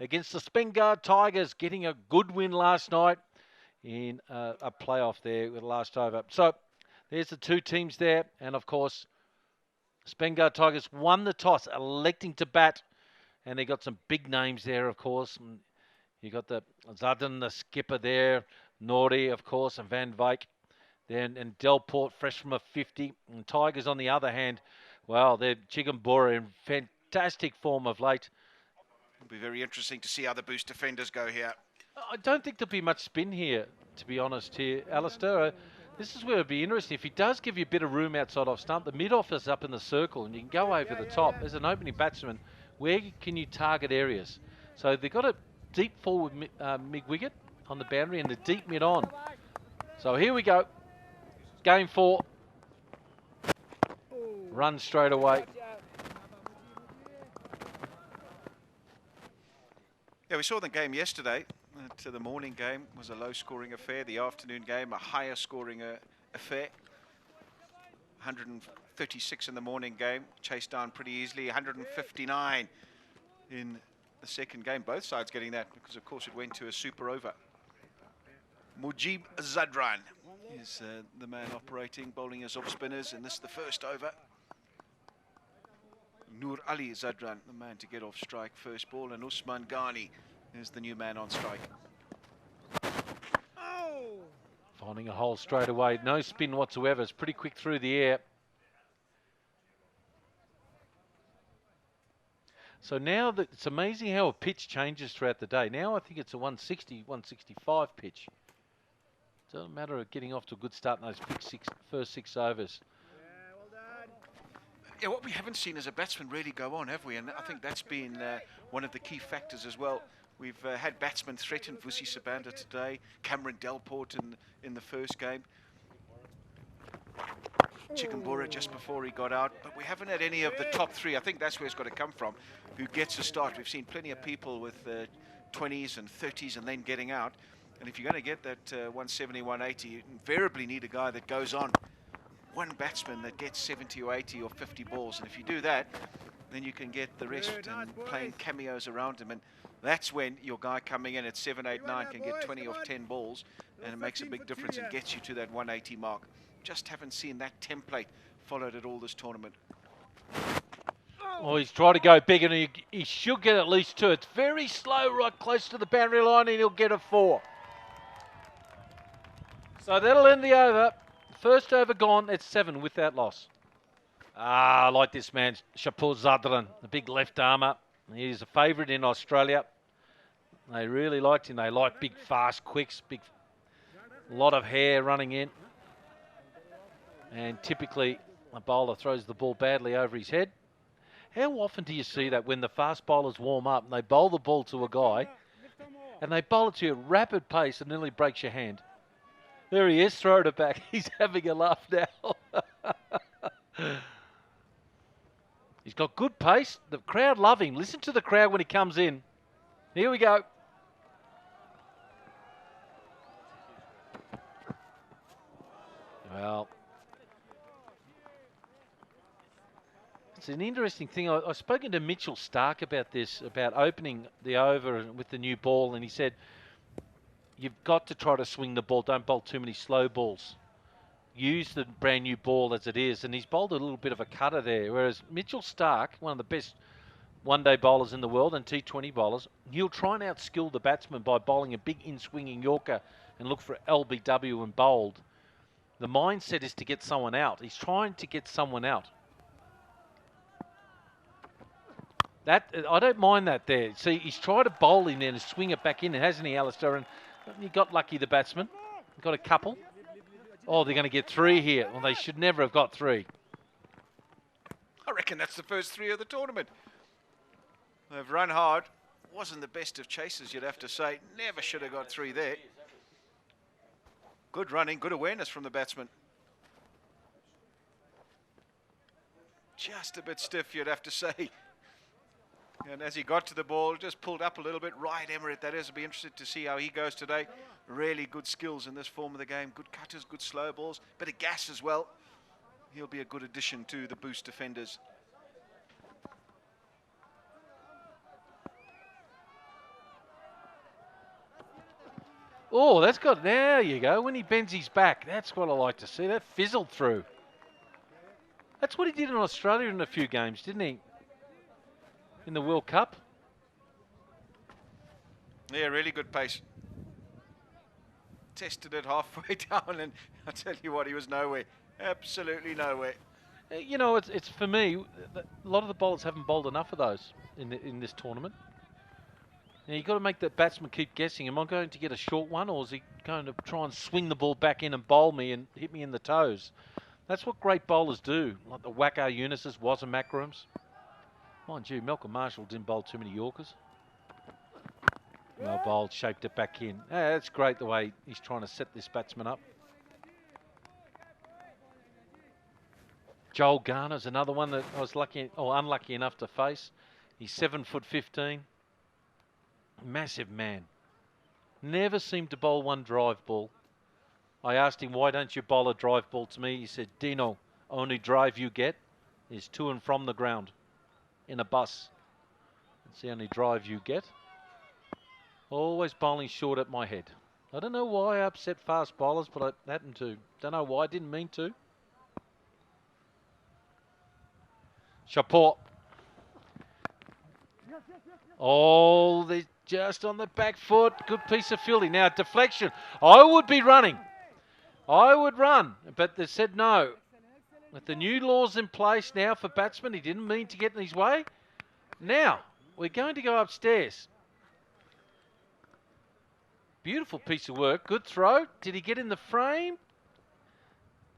against the Speen Ghar Tigers, getting a good win last night in a playoff there with the last over. So there's the two teams there. And, of course, Speen Ghar Tigers won the toss, electing to bat. And they got some big names there, of course. And you got the Zadden, the skipper there, Norrie, of course, and Van Wyk. Then and Delport, fresh from a 50. And Tigers, on the other hand, well, they're Chigumbura in fantastic form of late. It'll be very interesting to see how the boost defenders go here. I don't think there'll be much spin here, to be honest, here, Alistair. This is where it'd be interesting. If he does give you a bit of room outside off stump, the mid-off is up in the circle, and you can go over the top. As an opening batsman, where can you target areas? So they've got a deep forward mid-wicket on the boundary and the deep mid-on. So here we go. Game 4. Run straight away. Yeah, we saw the game yesterday. The morning game was a low-scoring affair. The afternoon game, a higher-scoring affair. 136 in the morning game, chased down pretty easily. 159 in the second game. Both sides getting that because, of course, it went to a super over. Mujib Zadran is the man operating, bowling as off-spinners, and this is the first over. Nur Ali Zadran, the man to get off strike first ball, and Usman Ghani is the new man on strike. Finding a hole straight away. No spin whatsoever. It's pretty quick through the air. So now it's amazing how a pitch changes throughout the day. Now I think it's a 160, 165 pitch. It's a matter of getting off to a good start in those first six overs. Yeah, what we haven't seen is a batsman really go on, have we? And I think that's been one of the key factors as well. We've had batsmen threaten Vusi Sabanda today, Cameron Delport in the first game. Chigumbura just before he got out, but we haven't had any of the top three. I think that's where it's got to come from, who gets a start. We've seen plenty of people with 20s and 30s and then getting out. And if you're going to get that 170, 180, you invariably need a guy that goes on. One batsman that gets 70 or 80 or 50 balls. And if you do that, then you can get the rest and playing cameos around him. And that's when your guy coming in at 7, 8, 9 can get 20 off 10 balls. And it makes a big difference and gets you to that 180 mark. Just haven't seen that template followed at all this tournament. Oh, he's trying to go big, and he should get at least 2. It's very slow right close to the boundary line, and he'll get a 4. So that'll end the over. First over gone, it's 7 without loss. I like this man, Shpageeza, the big left armour. He's a favourite in Australia. They really liked him. They like big, fast quicks, a lot of hair running in. And typically, a bowler throws the ball badly over his head. How often do you see that when the fast bowlers warm up and they bowl the ball to a guy and they bowl it to you at rapid pace and nearly breaks your hand? There he is, throwing it back. He's having a laugh now. He's got good pace. The crowd love him. Listen to the crowd when he comes in. Here we go. Well, it's an interesting thing. I've spoken to Mitchell Stark about this, about opening the over with the new ball, and he said, you've got to try to swing the ball. Don't bowl too many slow balls. Use the brand new ball as it is. And he's bowled a little bit of a cutter there. Whereas Mitchell Stark, one of the best one-day bowlers in the world and T20 bowlers, he'll try and outskill the batsman by bowling a big in-swinging Yorker and look for LBW and bowled. The mindset is to get someone out. He's trying to get someone out. That I don't mind that there. See, he's tried to bowl him there and swing it back in, hasn't he, Alistair? And he got lucky, the batsman. Got a couple. Oh, they're going to get 3 here. Well, they should never have got 3. I reckon that's the first 3 of the tournament. They've run hard. Wasn't the best of chases, you'd have to say. Never should have got 3 there. Good running, good awareness from the batsman. Just a bit stiff, you'd have to say. And as he got to the ball, just pulled up a little bit. Right, Emirates, that is. I'll be interested to see how he goes today. Really good skills in this form of the game. Good cutters, good slow balls. Bit of gas as well. He'll be a good addition to the boost defenders. Oh, that's got, there you go. When he bends his back, that's what I like to see. That fizzled through. That's what he did in Australia in a few games, didn't he? In the World Cup. Yeah, really good pace. Tested it halfway down, and I tell you what, he was nowhere. Absolutely nowhere. You know, it's for me, a lot of the bowlers haven't bowled enough of those in this tournament. Now, you've got to make the batsman keep guessing. Am I going to get a short one, or is he going to try and swing the ball back in and bowl me and hit me in the toes? That's what great bowlers do, like the Wacker Yunuses, Wasm Makrams. Mind you, Malcolm Marshall didn't bowl too many Yorkers. Well bowled, shaped it back in. Yeah, that's great the way he's trying to set this batsman up. Joel Garner's another one that I was lucky or unlucky enough to face. He's 7'15". Massive man. Never seemed to bowl one drive ball. I asked him, why don't you bowl a drive ball to me? He said, Dino, only drive you get is to and from the ground in a bus. That's the only drive you get. Always bowling short at my head. I don't know why I upset fast bowlers, but I happened to. Don't know why, I didn't mean to. Chapeau. Oh, they're just on the back foot. Good piece of fielding. Now, deflection. I would be running. I would run, but they said no. With the new laws in place now for batsmen, he didn't mean to get in his way. Now, we're going to go upstairs. Beautiful piece of work. Good throw. Did he get in the frame?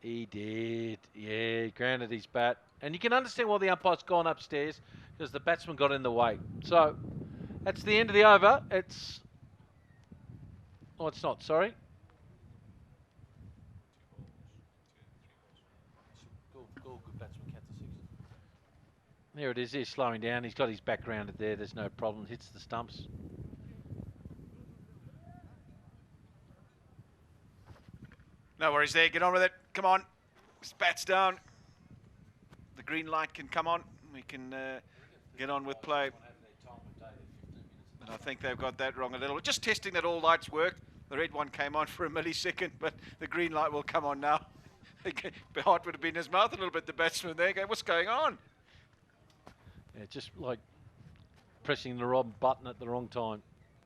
He did. Yeah, he grounded his bat. And you can understand why the umpire's gone upstairs, because the batsman got in the way. So, that's the end of the over. It's... Oh, it's not, sorry. There it is. He's slowing down. He's got his back grounded there. There's no problem. Hits the stumps. No worries there. Get on with it. Come on. Spats down. The green light can come on. We can get on with play. And I think they've got that wrong a little. Just testing that all lights work. The red one came on for a millisecond, but the green light will come on now. Heart would have been in his mouth a little bit, the batsman there. What's going on? Yeah, just like pressing the wrong button at the wrong time.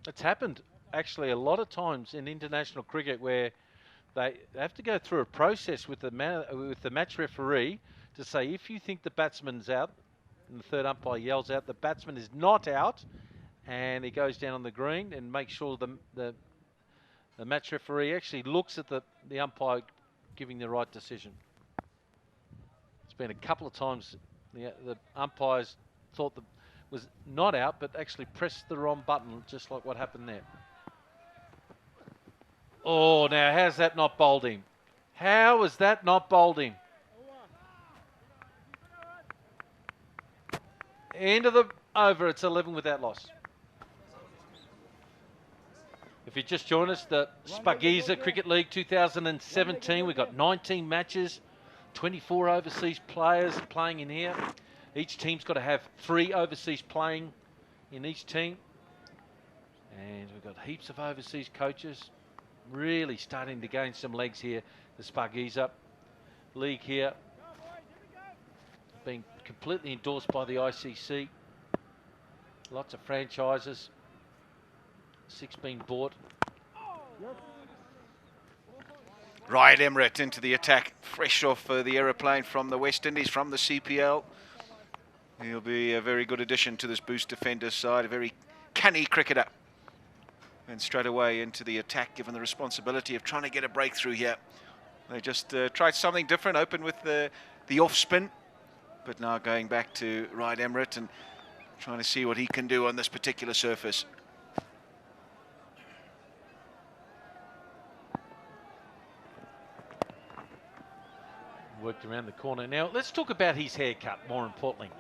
It's happened actually a lot of times in international cricket where they have to go through a process with the match referee to say, if you think the batsman's out, and the third umpire yells out, the batsman is not out, and he goes down on the green and makes sure the match referee actually looks at the umpire giving the right decision. It's been a couple of times the umpires thought that was not out, but actually pressed the wrong button, just like what happened there. Oh, now how's that not bowled him? How is that not bowled him? End of the over, it's 11 without loss. If you just joined us, the Shpageeza Cricket League 2017, we've got 19 matches, 24 overseas players playing in here. Each team's got to have 3 overseas playing in each team. And we've got heaps of overseas coaches. Really starting to gain some legs here. The Speen League here. Being completely endorsed by the ICC. Lots of franchises. 6 being bought. Ryan Emmerich into the attack. Fresh off the aeroplane from the West Indies, from the CPL. He'll be a very good addition to this Boost Defenders side. A very canny cricketer. And straight away into the attack, given the responsibility of trying to get a breakthrough here. They just tried something different, open with the off spin, but now going back to Ryan Emmerich and trying to see what he can do on this particular surface. Worked around the corner. Now, let's talk about his haircut, more importantly.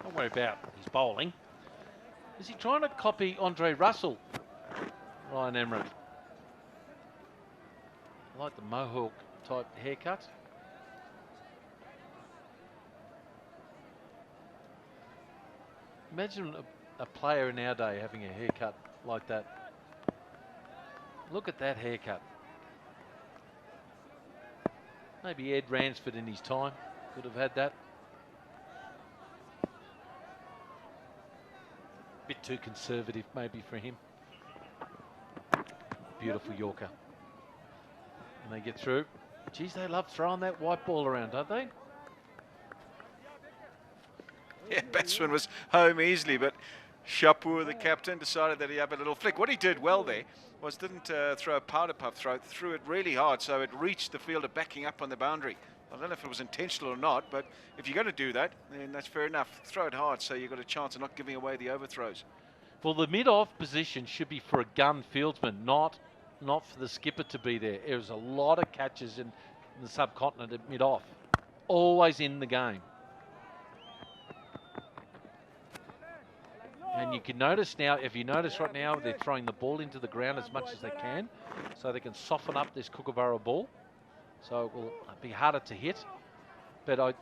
Don't worry about his bowling. Is he trying to copy Andre Russell? Ryan Emmerich. I like the mohawk type haircut. Imagine a player in our day having a haircut like that. Look at that haircut. Maybe Ed Ransford in his time could have had that. Bit too conservative maybe for him. Beautiful Yorker. And they get through. Geez, they love throwing that white ball around, don't they? Yeah, batsman was home easily, but Shapur, the captain, decided that he'd have a little flick. What he did well there was didn't throw a powder puff throw, threw it really hard so it reached the fielder backing up on the boundary. I don't know if it was intentional or not, but if you're going to do that, then that's fair enough. Throw it hard so you've got a chance of not giving away the overthrows. Well, the mid-off position should be for a gun fieldsman, not for the skipper to be there. There's a lot of catches in the subcontinent at mid-off. Always in the game. And you can notice now, if you notice right now, they're throwing the ball into the ground as much as they can so they can soften up this Kookaburra ball. So it will be harder to hit. But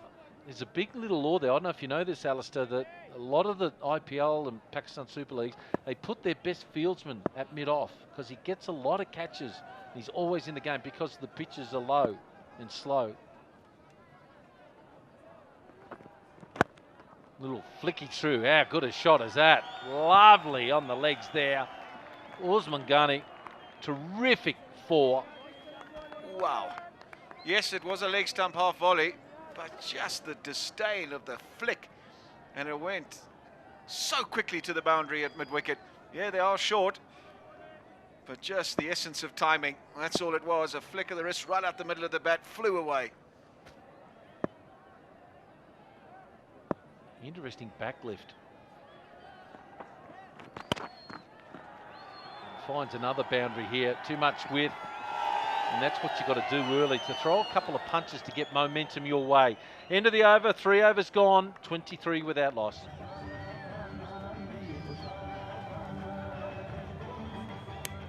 there's a big little law there. I don't know if you know this, Alistair, that a lot of the IPL and Pakistan Super Leagues, they put their best fieldsman at mid-off because he gets a lot of catches. He's always in the game because the pitches are low and slow. Little flicky through. How good a shot is that? Lovely on the legs there. Usman Ghani, terrific four. Wow. Yes, it was a leg stump half volley, but just the disdain of the flick. And it went so quickly to the boundary at mid-wicket. Yeah, they are short, but just the essence of timing. That's all it was. A flick of the wrist right out the middle of the bat, flew away. Interesting back lift. Finds another boundary here. Too much width. And that's what you've got to do early, to throw a couple of punches to get momentum your way. End of the over, 3 overs gone, 23 without loss.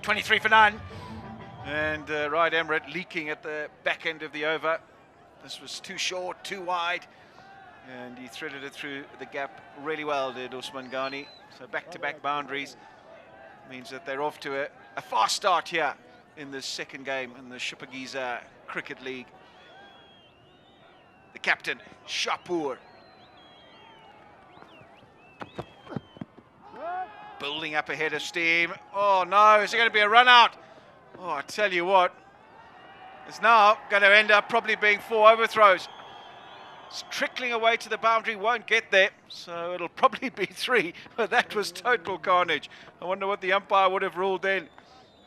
.23 for none. And Ride Emirate leaking at the back end of the over. This was too short, too wide. And he threaded it through the gap really well, did Usman Ghani. So back-to-back boundaries means that they're off to a fast start here in the second game in the Shpageeza Cricket League. The captain, Shapur. Building up a head of steam. Oh no, is there going to be a run out? Oh, I tell you what, it's now going to end up probably being 4 overthrows. It's trickling away to the boundary, won't get there, so it'll probably be 3, but that was total carnage. I wonder what the umpire would have ruled then.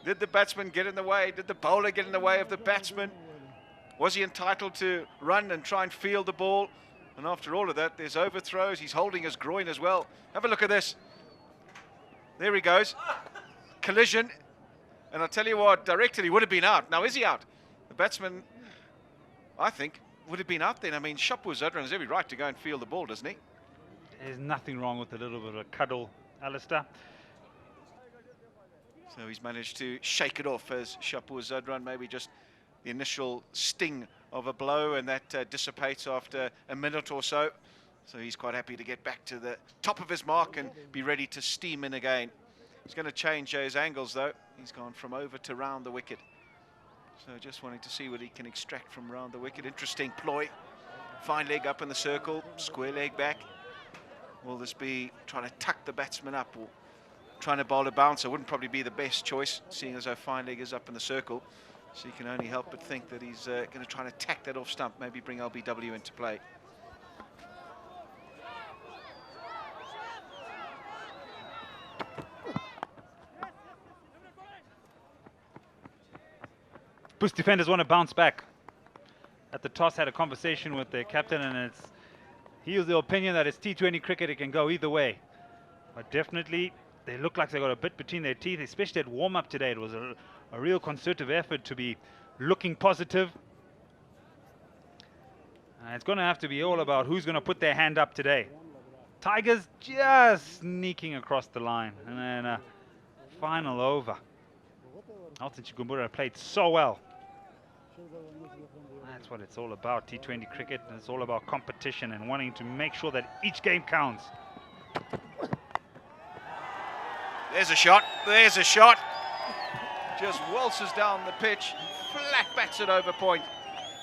Did the batsman get in the way? Did the bowler get in the way of the batsman? Was he entitled to run and try and field the ball? And after all of that, there's overthrows. He's holding his groin as well. Have a look at this. There he goes. Collision. And I'll tell you what, directed, he would have been out. Now, is he out? The batsman, I think, would have been out then. I mean, Shapur Zadran has every right to go and field the ball, doesn't he? There's nothing wrong with a little bit of a cuddle, Alistair. So he's managed to shake it off as Shapur Zadran, maybe just the initial sting of a blow, and that dissipates after a minute or so. So he's quite happy to get back to the top of his mark and be ready to steam in again. He's going to change his angles though. He's gone from over to round the wicket. So just wanting to see what he can extract from round the wicket. Interesting ploy. Fine leg up in the circle, square leg back. Will this be trying to tuck the batsman up or trying to bowl a bouncer? Wouldn't probably be the best choice, seeing as though fine leg is up in the circle. So you can only help but think that he's going to try to tack that off stump, maybe bring LBW into play. Bush defenders want to bounce back. At the toss, had a conversation with the captain, and he was the opinion that it's T20 cricket, it can go either way. But definitely, they look like they got a bit between their teeth, especially at warm-up today. It was a real concerted effort to be looking positive. And it's going to have to be all about who's going to put their hand up today. Tigers just sneaking across the line. And then a final over. Alton Chigumbura played so well. That's what it's all about, T20 cricket. It's all about competition and wanting to make sure that each game counts. There's a shot. There's a shot. just waltzes down the pitch, flat bats it over point.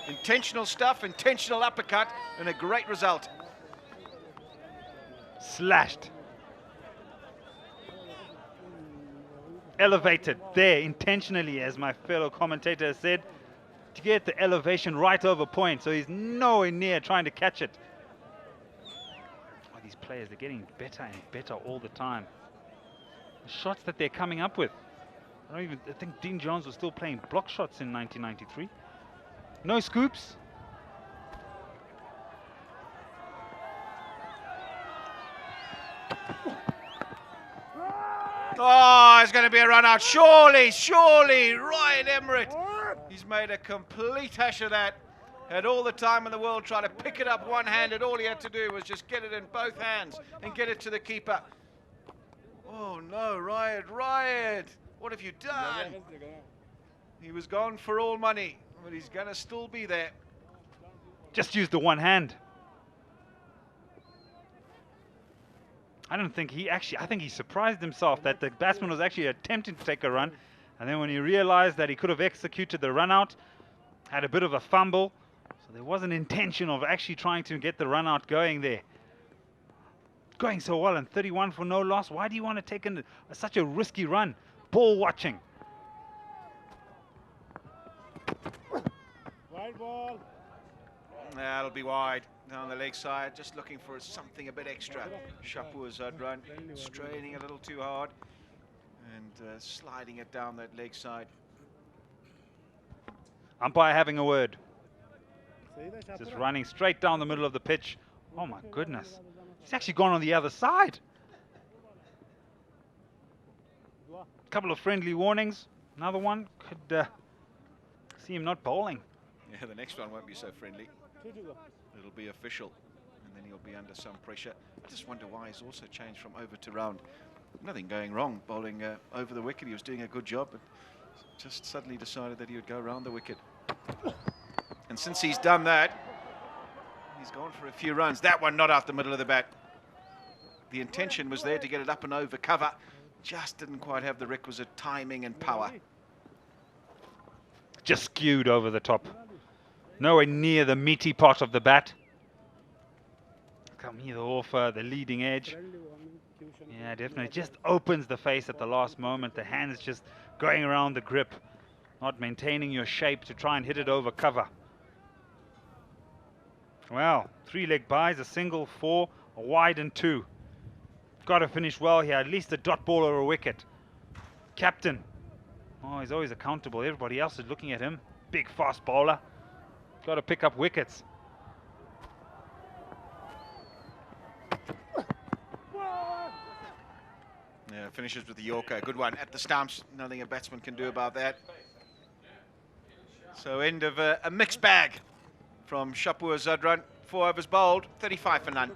Intentional stuff, intentional uppercut, and a great result. Slashed. Elevated there intentionally, as my fellow commentator has said, to get the elevation right over point, so he's nowhere near trying to catch it. Oh, these players, they're getting better and better all the time. The shots that they're coming up with. I think Dean Jones was still playing block shots in 1993. No scoops. Oh, it's going to be a run out. Surely, surely, Ryan Emmerich. He's made a complete hash of that. Had all the time in the world trying to pick it up one-handed. All he had to do was just get it in both hands and get it to the keeper. Oh no, Ryan, what have you done? He was gone for all money, but he's going to still be there. Just use the one hand. I don't think he actually, I think he surprised himself that the batsman was actually attempting to take a run. And then when he realized that he could have executed the run out, had a bit of a fumble. So there was an intention of actually trying to get the run out going there. Going so well and 31 for no loss. Why do you want to take such a risky run? Ball watching. Wide ball. That'll be wide. Down the leg side, just looking for something a bit extra. Shpageeza run, straining a little too hard and sliding it down that leg side. Umpire having a word. Just running straight down the middle of the pitch. Oh my goodness. He's actually gone on the other side. A couple of friendly warnings. Another one could see him not bowling. Yeah, the next one won't be so friendly. It'll be official, and then he'll be under some pressure. I just wonder why he's also changed from over to round. Nothing going wrong bowling over the wicket. He was doing a good job, but just suddenly decided that he would go round the wicket. And since he's done that, he's gone for a few runs. That one not out the middle of the bat. The intention was there to get it up and over cover. Just didn't quite have the requisite timing and power. Just skewed over the top. Nowhere near the meaty part of the bat. Come either off the leading edge. Yeah, definitely. Just opens the face at the last moment. The hands just going around the grip. Not maintaining your shape to try and hit it over cover. Well, 3 leg byes, a single, 4, a wide and 2. Got to finish well here. At least a dot ball or a wicket. Captain. Oh, he's always accountable. Everybody else is looking at him. Big fast bowler. Got to pick up wickets. Yeah, finishes with the Yorker. Good one at the stumps. Nothing a batsman can do about that. So end of a mixed bag from Shpageeza. 4 overs bowled, 35 for none.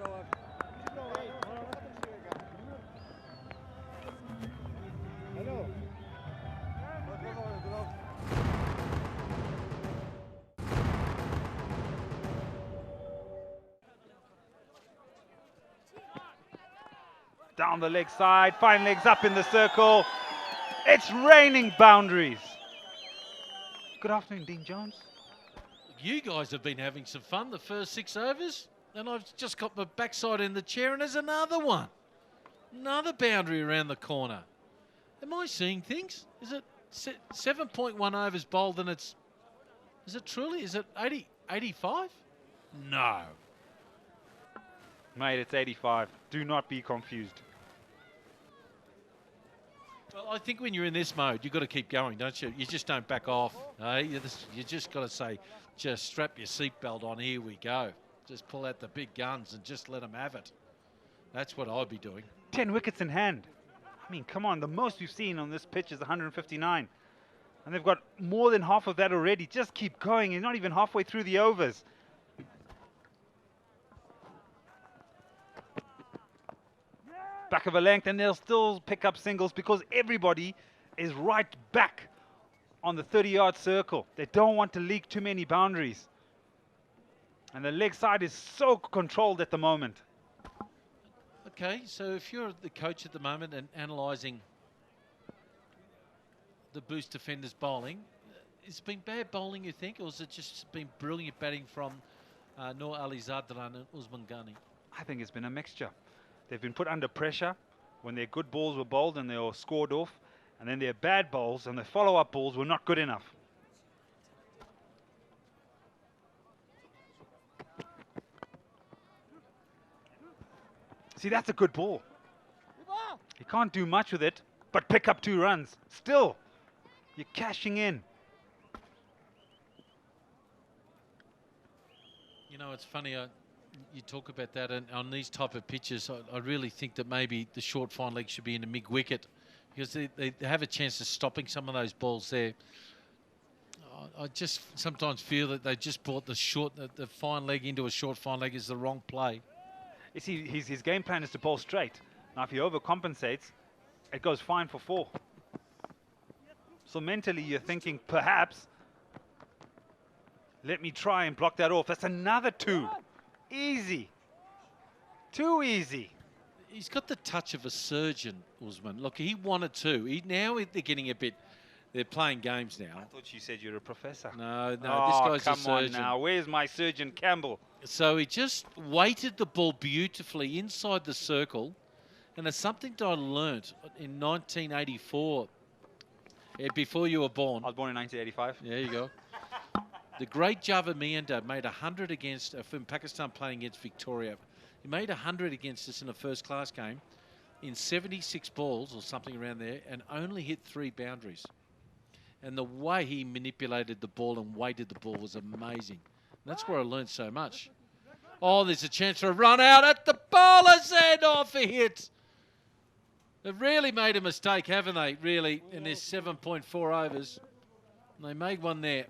Down the leg side, fine legs up in the circle. It's raining boundaries. Good afternoon, Dean Jones. You guys have been having some fun the first 6 overs, and I've just got my backside in the chair, and there's another one. Another boundary around the corner. Am I seeing things? Is it 7.1 overs bowled, and is it truly, is it 85? No. Mate, it's 85. Do not be confused. Well, I think when you're in this mode, you've got to keep going, don't you? You just don't back off. You just got to say, just strap your seatbelt on, here we go. Just pull out the big guns and just let them have it. That's what I'd be doing. 10 wickets in hand. I mean, come on, the most we've seen on this pitch is 159. And they've got more than half of that already. Just keep going. You're not even halfway through the overs. Back of a length, and they'll still pick up singles because everybody is right back on the 30-yard circle. They don't want to leak too many boundaries. And the leg side is so controlled at the moment. Okay, so if you're the coach at the moment and analysing the boost defenders bowling. It's been bad bowling, you think, or has it just been brilliant batting from Noor Ali Zadran and Usman Ghani? I think it's been a mixture. They've been put under pressure when their good balls were bowled and they were scored off, and then their bad bowls and their follow-up balls were not good enough. See, that's a good ball. You can't do much with it, but pick up 2 runs. Still, you're cashing in. You know, it's funny, you talk about that, and on these type of pitches, I really think that maybe the short fine leg should be in the mid-wicket, because they have a chance of stopping some of those balls there. I just sometimes feel that they just brought the fine leg into a short fine leg is the wrong play. You see, his game plan is to bowl straight. Now, if he overcompensates, it goes fine for 4. So mentally, you're thinking, perhaps, let me try and block that off. That's another 2. Easy. Too easy. He's got the touch of a surgeon, Usman. Look, he wanted to. Now they're getting a bit... They're playing games now. I thought you said you're a professor. No, oh, this guy's a surgeon. Come on now. Where's my surgeon Campbell? So he just weighted the ball beautifully inside the circle. And it's something that I learnt in 1984, before you were born. I was born in 1985. There you go. The great Java Mianda made 100 against, from Pakistan playing against Victoria. He made 100 against us in a first-class game in 76 balls or something around there and only hit 3 boundaries. And the way he manipulated the ball and weighted the ball was amazing. And that's where I learned so much. Oh, there's a chance for a run out at the bowler's end off a hit. They've really made a mistake, haven't they, really, in this 7.4 overs. And they made one there.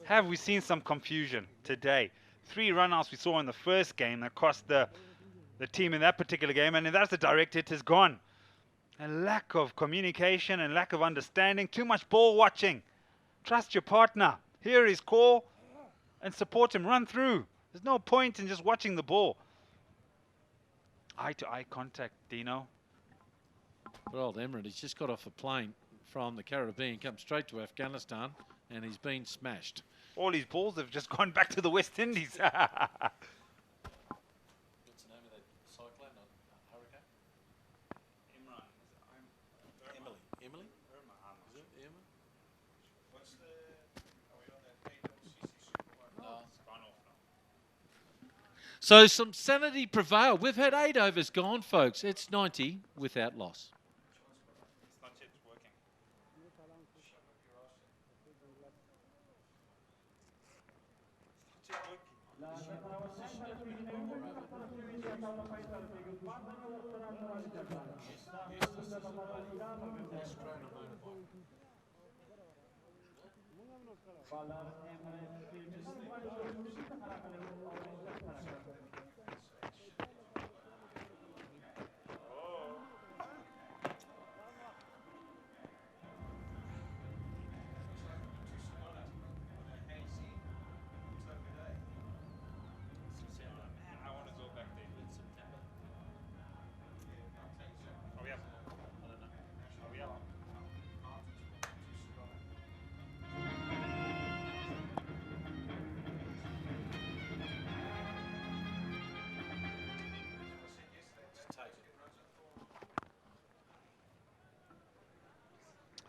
Have we seen some confusion today? 3 run-outs we saw in the first game that cost the team in that particular game, and that's the direct hit is gone. A lack of communication and lack of understanding. Too much ball watching. Trust your partner. Hear his call and support him. Run through. There's no point in just watching the ball. Eye-to-eye contact, Dino. But old Emirates, he's just got off a plane from the Caribbean, come straight to Afghanistan, and he's been smashed. All his balls have just gone back to the West Indies. What's the name of that cyclone, hurricane? Emily? Is it Emily? What's the... Are we on that AWCC Super 1? No. It's gone off now. So some sanity prevailed. We've had 8 overs gone, folks. It's 90 without loss. It's not yet working.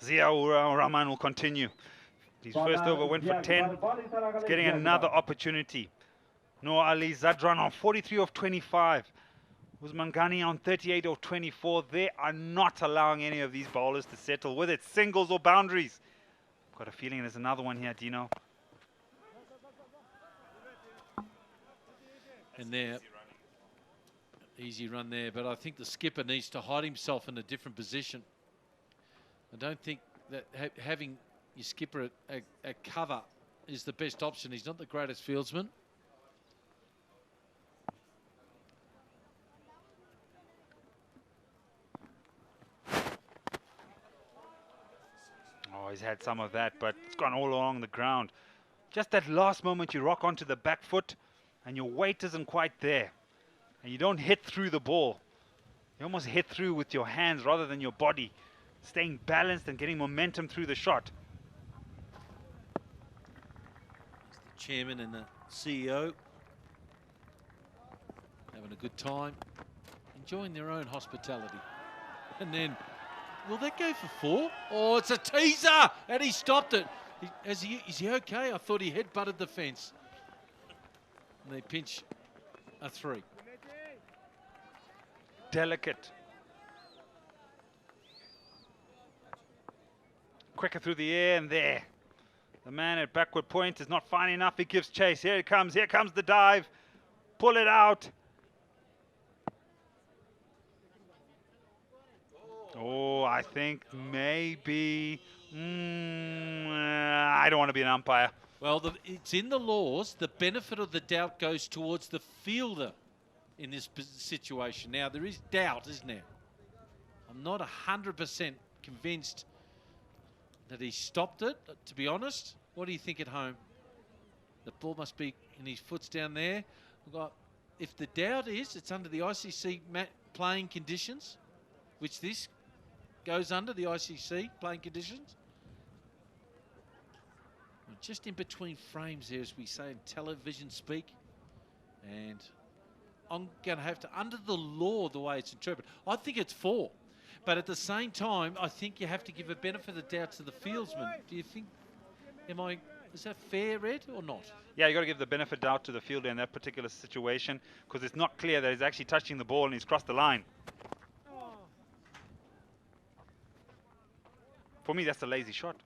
Ziaur Rahman will continue. His first over went for 10. He's getting another opportunity. Noor Ali Zadran on 43 of 25. Usman Ghani on 38 of 24. They are not allowing any of these bowlers to settle with it. Singles or boundaries. Got a feeling there's another one here, Dino. And there, easy run there, but I think the skipper needs to hide himself in a different position. I don't think that having your skipper at cover is the best option. He's not the greatest fieldsman. Oh, he's had some of that, but it's gone all along the ground. Just that last moment you rock onto the back foot and your weight isn't quite there. And you don't hit through the ball. You almost hit through with your hands rather than your body. staying balanced and getting momentum through the shot. The chairman and the CEO having a good time, enjoying their own hospitality. And then, will that go for 4? Oh, it's a teaser! And he stopped it. Is he okay? I thought he head-butted the fence. And they pinch a 3. Delicate. Quicker through the air, and there. The man at backward point is not fine enough. He gives chase. Here it comes. Here comes the dive. Pull it out. Oh, I think maybe. I don't want to be an umpire. Well, it's in the laws. The benefit of the doubt goes towards the fielder in this situation. Now, there is doubt, isn't there? I'm not 100% convinced that he stopped it, to be honest. What do you think at home? The ball must be in his foot's down there. We've got, if the doubt is, it's under the ICC playing conditions, which this goes under the ICC playing conditions. We're just in between frames there, as we say in television speak. And I'm going to have to, under the law, the way it's interpreted, I think it's 4. But at the same time, I think you have to give a benefit of the doubt to the fieldsman. Do you think, is that fair, Ed, or not? Yeah, you got to give the benefit of doubt to the fielder in that particular situation, because it's not clear that he's actually touching the ball and he's crossed the line. For me, that's a lazy shot.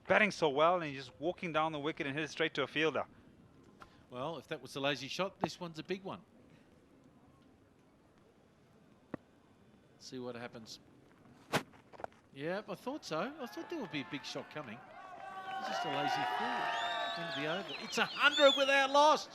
Batting so well, and he's just walking down the wicket and hit it straight to a fielder. Well, if that was a lazy shot, this one's a big one. See what happens. Yeah, I thought so. I thought there would be a big shot coming. It's just a lazy fool into the over. It's 100 without loss.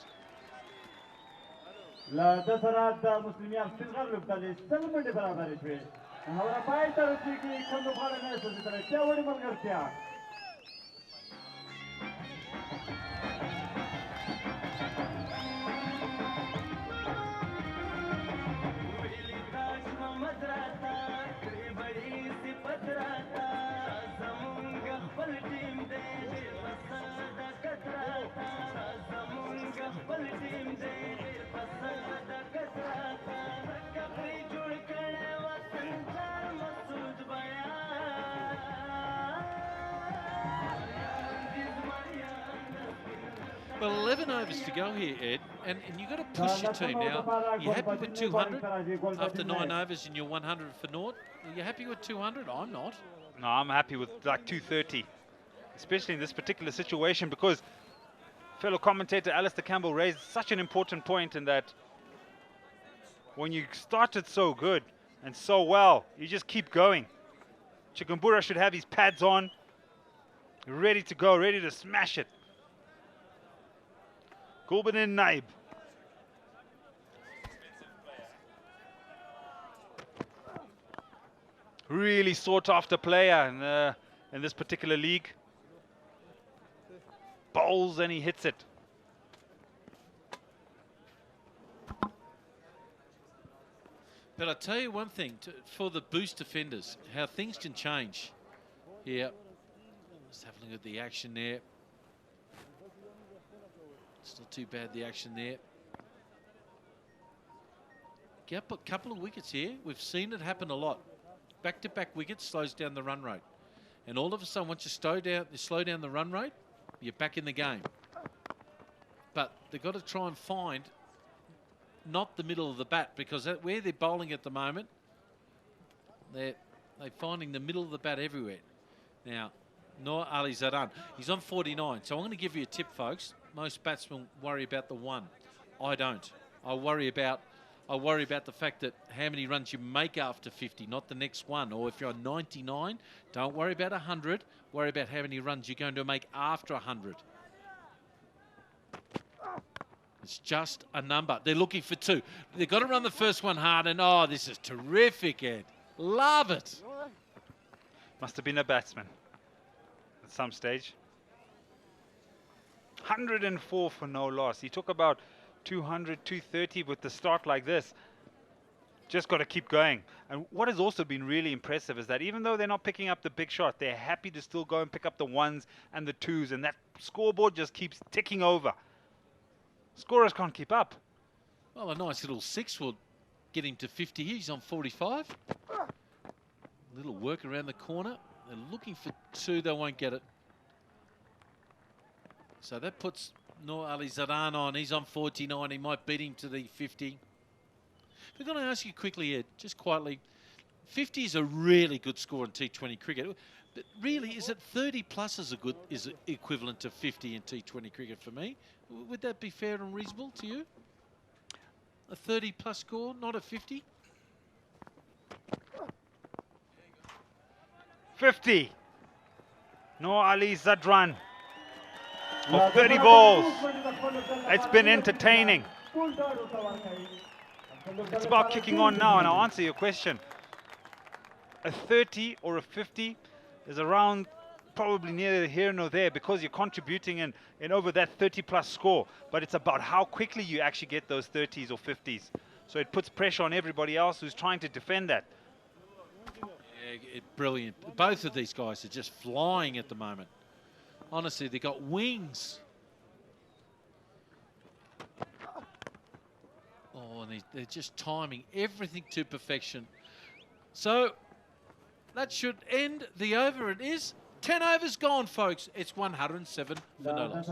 Well, 11 overs to go here, Ed, and you've got to push your team now. You happy with 200 after 9 overs and you're 100 for naught? Are you happy with 200? I'm not. No, I'm happy with like 230, especially in this particular situation, because fellow commentator Alistair Campbell raised such an important point in that when you started so good and so well, you just keep going. Chikumbura should have his pads on, ready to go, ready to smash it. Gulbin Naib. Really sought after player in this particular league. Bowls and he hits it. But I'll tell you one thing, for the boost defenders, how things can change here. Just have a look at the action there. It's not too bad, the action there. Get up a couple of wickets here. We've seen it happen a lot. Back-to-back wickets slows down the run rate. And all of a sudden, once you slow down the run rate, you're back in the game. But they've got to try and find not the middle of the bat, because where they're bowling at the moment, they're finding the middle of the bat everywhere. Now, Noor Ali Zadan, he's on 49. So I'm going to give you a tip, folks. Most batsmen worry about the 1. I don't. I worry about the fact that how many runs you make after 50, not the next one. Or if you're on 99, don't worry about 100. Worry about how many runs you're going to make after 100. It's just a number. They're looking for 2. They've got to run the first one hard, and oh, this is terrific, Ed. Love it. Must have been a batsman at some stage. 104 for no loss. He took about 200, 230 with the start like this. just got to keep going. And what has also been really impressive is that even though they're not picking up the big shot, they're happy to still go and pick up the ones and the twos, and that scoreboard just keeps ticking over. Scorers can't keep up. Well, a nice little 6 will get him to 50 here. He's on 45. Little work around the corner. They're looking for 2. They won't get it. So that puts Noor Ali Zadan on. He's on 49. He might beat him to the 50. We're going to ask you quickly, Ed, just quietly. 50 is a really good score in T20 cricket. But really, is it 30 plus is equivalent to 50 in T20 cricket for me? Would that be fair and reasonable to you? A 30 plus score, not a 50? 50. Noor Ali Zadran. Of 30 balls. It's been entertaining. It's about kicking on now, and I'll answer your question. A 30 or a 50 is around probably neither here nor there because you're contributing in over that 30 plus score, but it's about how quickly you actually get those 30s or 50s. So it puts pressure on everybody else who's trying to defend that. Yeah, brilliant. Both of these guys are just flying at the moment. Honestly, they've got wings. Oh, and they're just timing everything to perfection. So that should end the over. It is 10 overs gone, folks. It's 107 for no loss.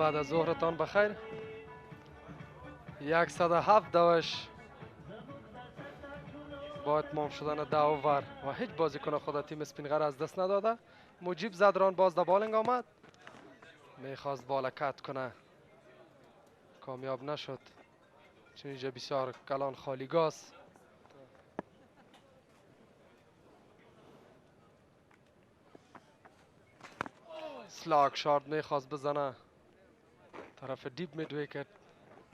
بعد از ظهرتان بخیر. 107 دوش با اتمام شدن 10 اوور و هیچ بازیکن خود تیم اسپین غر از دست نداده. مجیب زدران باز در بالینگ آمد، میخواست بال کت کنه، کامیاب نشد چون اینجا بسیار کلان خالیگاست. سلاک شارد میخواست بزنه طرف دیپ مید ویکت،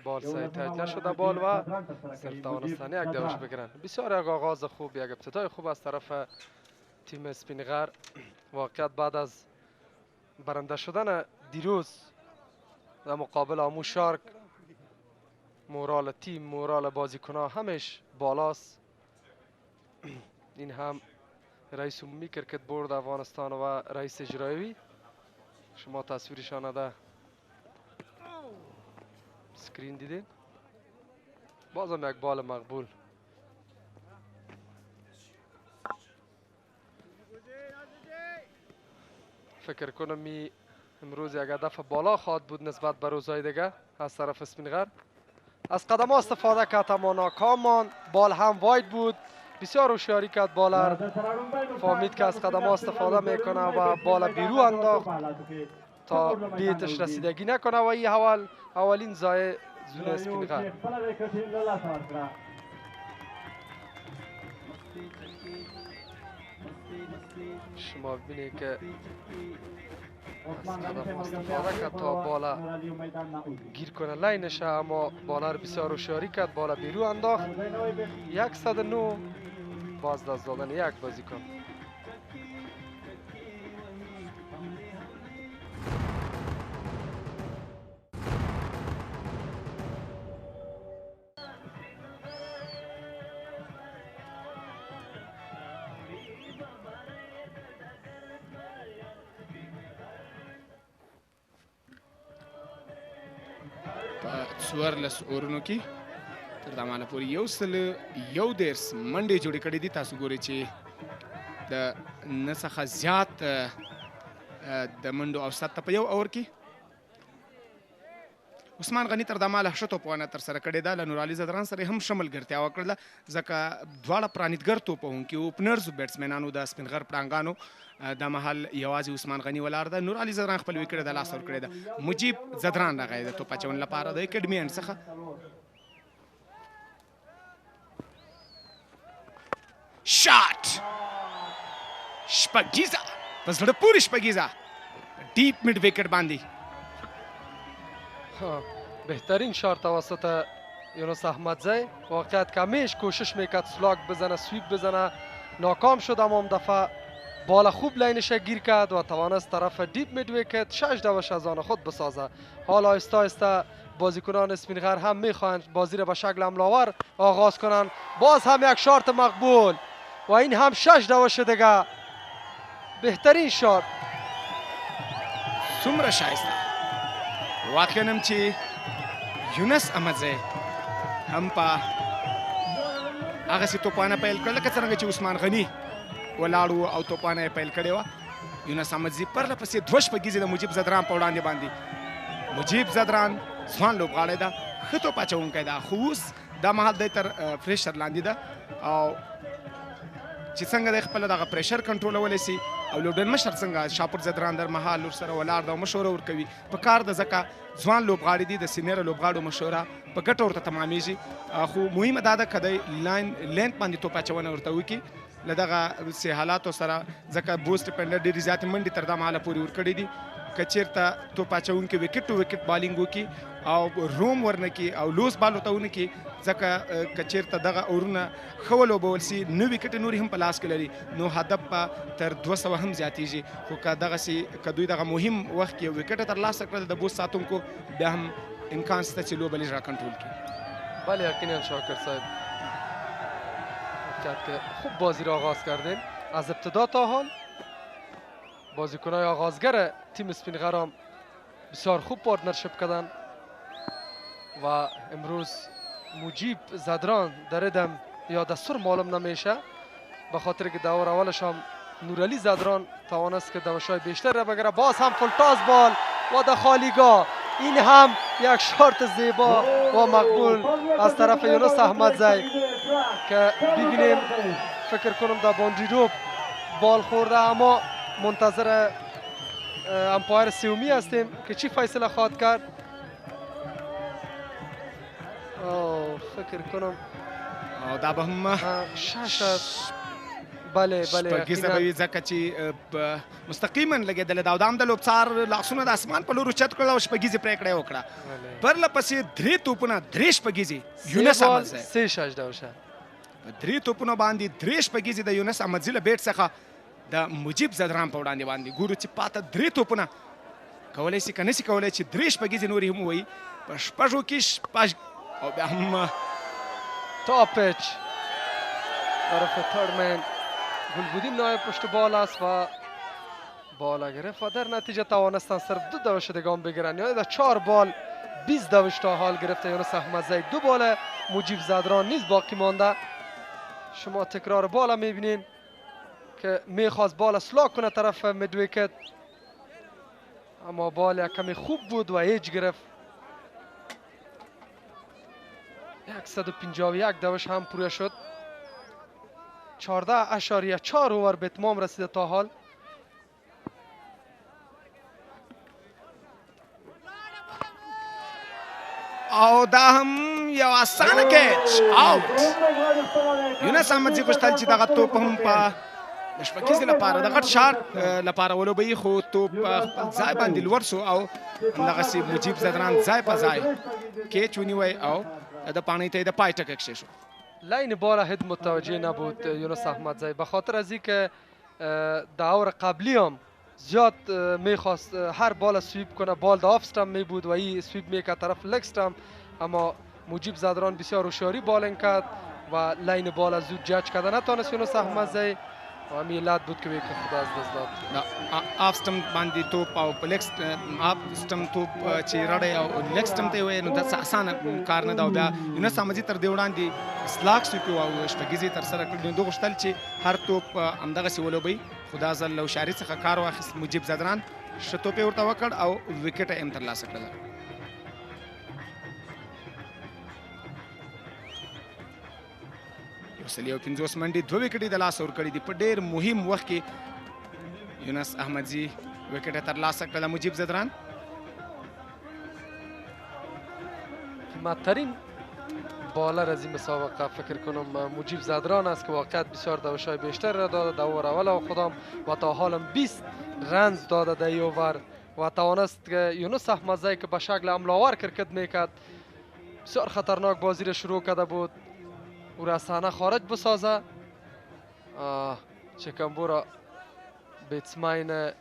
بال سعی تایید نشده بال و صرف توانستن یک دوش بگیرن. بسیار یک آغاز خوب، یک ابتدای خوب از طرف تیم اسپین غر. واقعیت بعد از برنده شدن دیروز در مقابل آمو شارک، مورال تیم، مورال بازیکن‌ها همش بالاست. این هم رئیس عمومی کرکت بورد افغانستان و رئیس اجرایی، شما تصویرشان در سکرین دیدین. بازم یک بال مقبول. فکر کنم امروز یک هدف بالا خواهد بود نسبت به روزهای دیگه از طرف اسپین غر. از قدم ها استفاده کرد اما ناکام ماند. بال هم واید بود. بسیار هوشیاری کرد بالر، فهمید که از قدم ها استفاده میکنه و بال بیرو انداخت تا بیتش رسیدگی نکنه و این اولین ضایع زون اسپین غر. شما ببینید که از قدم استفاده کرد تا بالا گیر کنه لینش، اما بالر بسیار هوشیاری کرد، بالا بیرو انداخت. 109 باز دست دادن یک بازیکن. څوارلس اورونو کې تر دا ماله پورې 111 منډې جوړې کړې دي. تاسو ګورئ چې د نه څخه زیات د منډو اوسط ته په یو اور کې عثمان غني تر دا ماله ښه توپونه ترسره کړې ده. له نور علي زدران سره هم ښه ملګرتیا وکړله ځکه دواړه پرانیتګر توپوونکي اوپنرز بیټسمینانو د سپین غر پړانګانو دا مهال یوازې عثمان غني ولاړ ده. نور علي زدران خپل وکټ د لاس ورکړی ده. مجیب زدران راغی د توپ اچونې لپاره د اکیډمي انډ څخه. شاټ شپږیزه په زړه پورې شپږیزه ډیپ میډ وکټ باندې بهترین شارت توسط یونس احمدزی. واقعیت که همیش کوشش میکرد سلاک بزنه، سویپ بزنه، ناکام شد. اما هم دفعه بال خوب لینش گیر کرد و توانست طرف دیپ میډ وکت 6 دوش از آن خود بسازه. حالا آهسته آهسته بازیکنان اسپین غر هم میخواهند بازی را به شکل حمله‌آور آغاز کنند. باز هم یک شارت مقبول و این هم 6 دوش دیگه. بهترین شارت. څومره ښایسته واقعا هم چې یونس احمدزی هم په هغسې توپانه پیل کړه لکه څرنګه چې عثمان غني ولاړ و او توپانه یې پیل کړې وه. یونس احمدزي پرله پسې 2 شپږیزې د مجیب زدران په وړاندې باندې. مجیب زدران ځوان لوبغاړی ده، ښه توپ اچوونکی ده، خو اوس دا مهال دی تر پریشر لاندې ده او چې څنګه دی خپله دغه پریشر کنټرولولی سي او لوډن مشر څنګه شاپور زدران در مهال ورسره ولاړ ده او مشوره ورکوي. په کار ده ځکه ځوان لوبغاړي دي، د سینیره لوبغاړو مشوره په ګټه ورته تمامیږي. خو مهمه دا ده که دی لینت باندې توپ اچونه ورته وکړي له دغه سې حالاتو سره، ځکه بوس ډیپنډر ډېرې زیاتې منډې تر دا مهاله پورې ورکړې دي. که چېرته توپ اچوونکي وکټ ټو وکټ بالینګ وکړي او روم ورنه کړي او لوس بال ورته ونه کړي، ځکه که چېرته دغه اورونه ښه ولوبول سي 9 وکټې نورې هم په لاس کې لري نو هدف به تر 200 هم زیاتېږي. خو که دغسې که دوی دغه مهم وخت کې یو وکټه ترلاسه کړل د بوس ساتونکو، بیا هم امکان شته چې لوبه لږ راکنټرول کړي. بله یقینا شاکر صاحب که خوب بازی را آغاز کردیم. از ابتدا تا حال بازیکنهای آغازگر تیم اسپین غر هم بسیار خوب پارتنرشپ کردن و امروز مجیب زدران در ادم یا دستور معلوم نمیشه، به خاطر که دور اولش هم نورعلی زدران توانست که دوشای بیشتر را بگیره. باز هم فلتاز بال و در خالیگاه. این هم یک شارت زیبا و مقبول از طرف یونس احمدزی که ببینیم. فکر کنم در باندری روب بال خورده، اما منتظر امپایر سومی هستیم که چی فیصله خواهد کرد. فکر کنم دا به هم شش است. بله شپږیزه به وي ځکه چې مستقیما لګېدلې ده او دا هم د لوبڅار لاسونه د اسمان په لور اوچت کړل او شپږیزې پرېکړه یې وکړه. پرله پسې 3 توپونه 3 شپږیزې یونس احمدزی 3 دوشه 3 توپونه باندې 3 شپږیزې د یونس احمدزي له بیټ څخه د مجیب زدران په وړاندې باندې. ګورو چې پاته 3 توپونه کولی سي که نه سي کولی چې 3 شپږیزې نورې هم ووایي. په شپږو کې شپږ او بیا هم تاپچ طرف ترمن گلبودین نایب پشت بال است و بالا گرفت و در نتیجه توانستن صرف 2 دوش دیگه بگیرن. یعنی در 4 بال 20 دوش تا حال گرفته یونس احمدزی. 2 بال مجیب زدران نیز باقی مانده. شما تکرار بالا میبینین که میخواست بال سلاک کنه طرف میدویکت، اما بال یک کمی خوب بود و هیچ گرفت. 151 دوش هم پوره شد. 14.4 اوور به اتمام رسیده تا حال. او دا هم یو اسانه کیچ آوت. یونس احمدزي غوښتل چې دغه توپ هم په د شپږیزې لپاره د غټ شارټ لپاره ولوبوي، خو توپ خپل ځای باندې لوړ سو او همدغسې مجیب زدران ځای په ځای کیچ ونیوی او د پاڼۍ ته یې د پای ټکی کښې شو. لاین بال هد متوجه نبود یونس احمدزی، به خاطر از اینکه دور قبلی هم زیاد میخواست هر بال سویپ کنه. بال در آف استم می بود و این سویپ میکرد طرف لگ استم، اما مجیب زدران بسیار هوشیاری بالینگ کرد و لاین بال از زود جج کرده نتونست یونس احمدزی و همین علت بود که خدا از دست داد. آف استم باندې توپ او په لګ آف استم توپ چې رړی او لګ استم ته وایي نو دا اسانه کار نه ده. او بیا یونس احمدزي تر دې وړاندې سلاک سویپ او شپږیزې ترسره کړي. نو دوی غوښتل چې هر توپ همدغسې ولوبوي، خو دا ځل له هوښیارۍ څخه کار واخیست. مجیب زدران ښه توپ یې ورته وکړ او وکټه یې هم ترلاسه کړله. سل یو 50 منډې 2 وکټې د لاسه ورکړي دي. په ډېر مهم وخت کې یونس احمدزي وکټه ترلاسه کړله. مجیب زدران قیمتترین بالر از این مسابقه فکر کنم مجیب زدران است که واقعیت بسیار دوشای بیشتر را داده در اوور اول و خودم و تا حالم 20 رنز داده در این اوور و توانست که یونس احمدزی که به شکل حملاور کرکت میکرد بسیار خطرناک بازی را شروع کرده بود او را از صحنه خارج بسازه. چکمبورا بیتسمین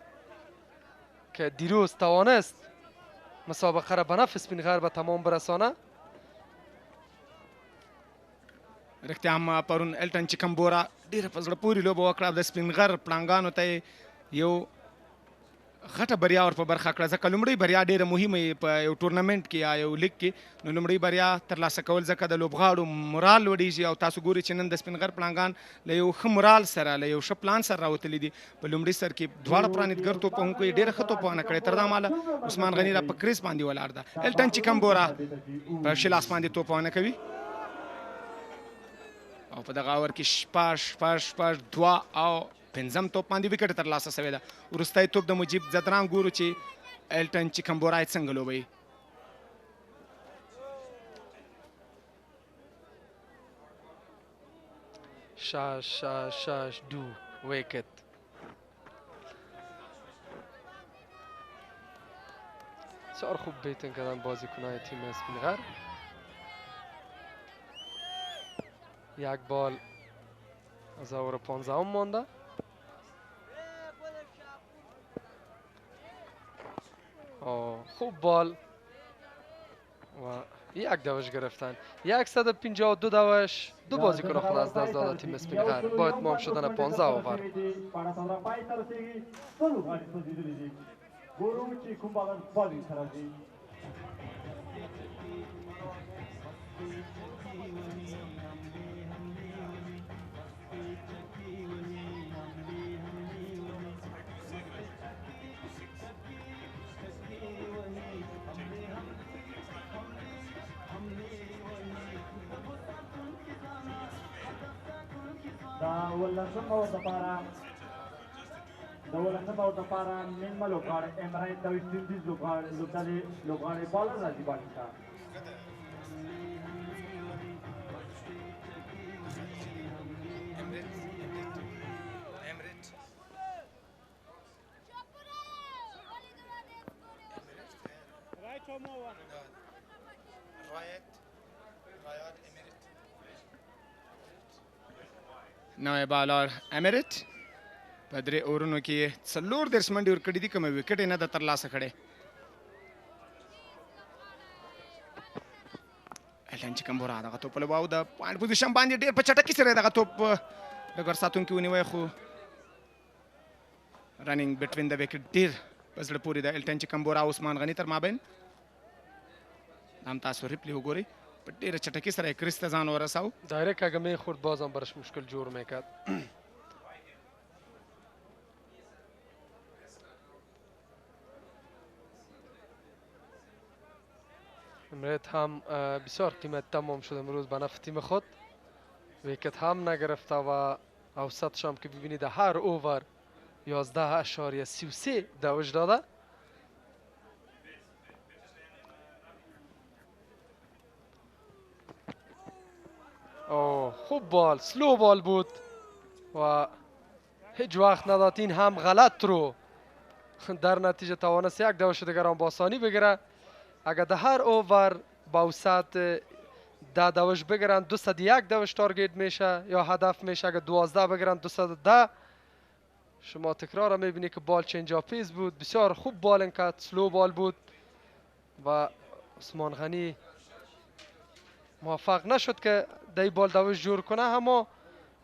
که دیروز توانست مسابقه را به نفع سپین غر به تمام برسانه. رښتیا هم پرون الټن چکمبورا ډېره په زړه پورې لوبه وکړه. د سپین غر پړانګانو ته یو غټه بریا ور په برخه کړه ځکه لومړۍ بریا ډېره مهمه په یو ټورنمنټ کې یا یو لیګ کې نو لومړۍ بریا ترلاسه کول ځکه د لوبغاړو مورال لوړیږي او تاسو ګورئ چې نن د سپین غر پړانګان له یو ښه مورال سره له یو ښه پلان سره راوتلي دي. په لومړي سر کې دواړه پرانیتګر توپوونکو یې ډېره ښه توپونه کړې تر دا مهاله عثمان غني را په کریس باندې ولاړ ده. الټن چکمبورا په ښي لاس باندې توپونه کوي او په دغه اوور کې شپږ 2 او 5 توپ باندې وکټ ترلاسه شوې ده. وروستی توپ د مجیب زدران ګورو چې الټن چکمبورا یې څنګه لوبوي. شاش دو ویکت. بسیار خوب بیتن کردن بازیکنان تیم اسپین غر. یک بال از اوور 15 مانده. خوب بال و یک دوش گرفتن. 152 دوش دو بازیکن خود از دست داده تیم اسپین غر با اتمام شدن 15 اوور. ولسم او د پارا نیمه لوبغاړی امرای د ویسټ انډیز لوبغاړی بال راځي باندې تا نوی بالر امیرت په 3 اورونو کې 4 منډې ورکړې دي کومه وکټ یې نه ده ترلاسه کړې. الټن چکمبورا دغه توپ په لوباو د پوینټ پوزیشن باندې ډېر په چټکۍ سره دغه توپ ډګر ساتونکي ونیوی خو رننګ بټوین د وکټ ډېر په زړه پورې د الټن چکمبورا او عثمان غني تر مابین. هم تاسو ریپلی وګورئ په ډېره چټکۍ سره یې کریس ته ځان ورساو. دایرکت اگه میخورد بازم برش مشکل جور میکرد. امریت هم بسیار قیمت تمام شد امروز به نفع تیم خود. ویکت هم نگرفته و اوسطش هم که ببینید هر اوور 11.33 دوش داده. خوب بال سلو بال بود و هیچ وقت نداد این هم غلط رو در نتیجه توانست یک دوش دیگر هم با آسانی بگیره. اگر در هر اوور با اوسط 10 دوش بگیرن 201 دوش تارگت میشه یا هدف میشه. اگر 12 بگیرن 210. شما تکرار هم میبینی که بال چنج آپیز بود. بسیار خوب بال انکت سلو بال بود و عثمان غنی موفق نشد که دای بال دوش جور کنه، اما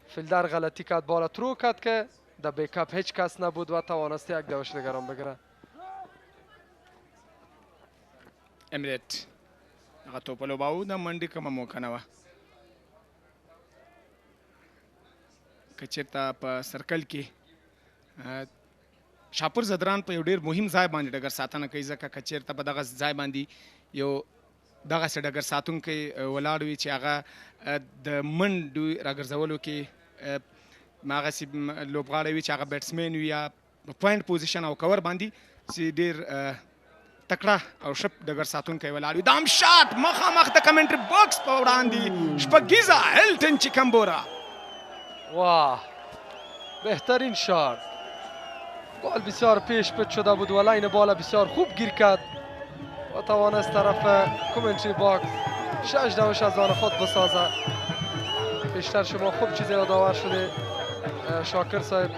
فیلدر غلطی کرد بال ترو کرد که در بیکاپ هیچ کس نبود و توانست یک دوش دیگران بگیره. امریت هغه توپ لوباو د منډې کومه موقع نه وه که چېرته په سرکل کې شاپور زدران په یو ډېر مهم ځای باندې ډګر ساتنه کوي ځکه که چېرته په دغه ځای باندې یو دغسې ډګر ساتونکی ولاړ وي چې هغه د منډو راګرځولو کې هغسې لوبغاړی وي چې هغه بیټسمین وي یا په پوینټ پوزیشن او کور باندې چې ډېر تکړه او شپ ډګر ساتونکی ولاړ وي. دام شاټ مخامخ د کمنټري باکس په وړاندې شپږیزه هیلټن چیکمبورا. واه بهترین شارت. بال بسیار پیش پت شده بود و لاین بال بسیار خوب گیر کرد و توانست طرف کامنتری باکس 6 دوش از آن خود بسازد. بیشتر شما خوب چیزی یادآور شده شاکر صاحب.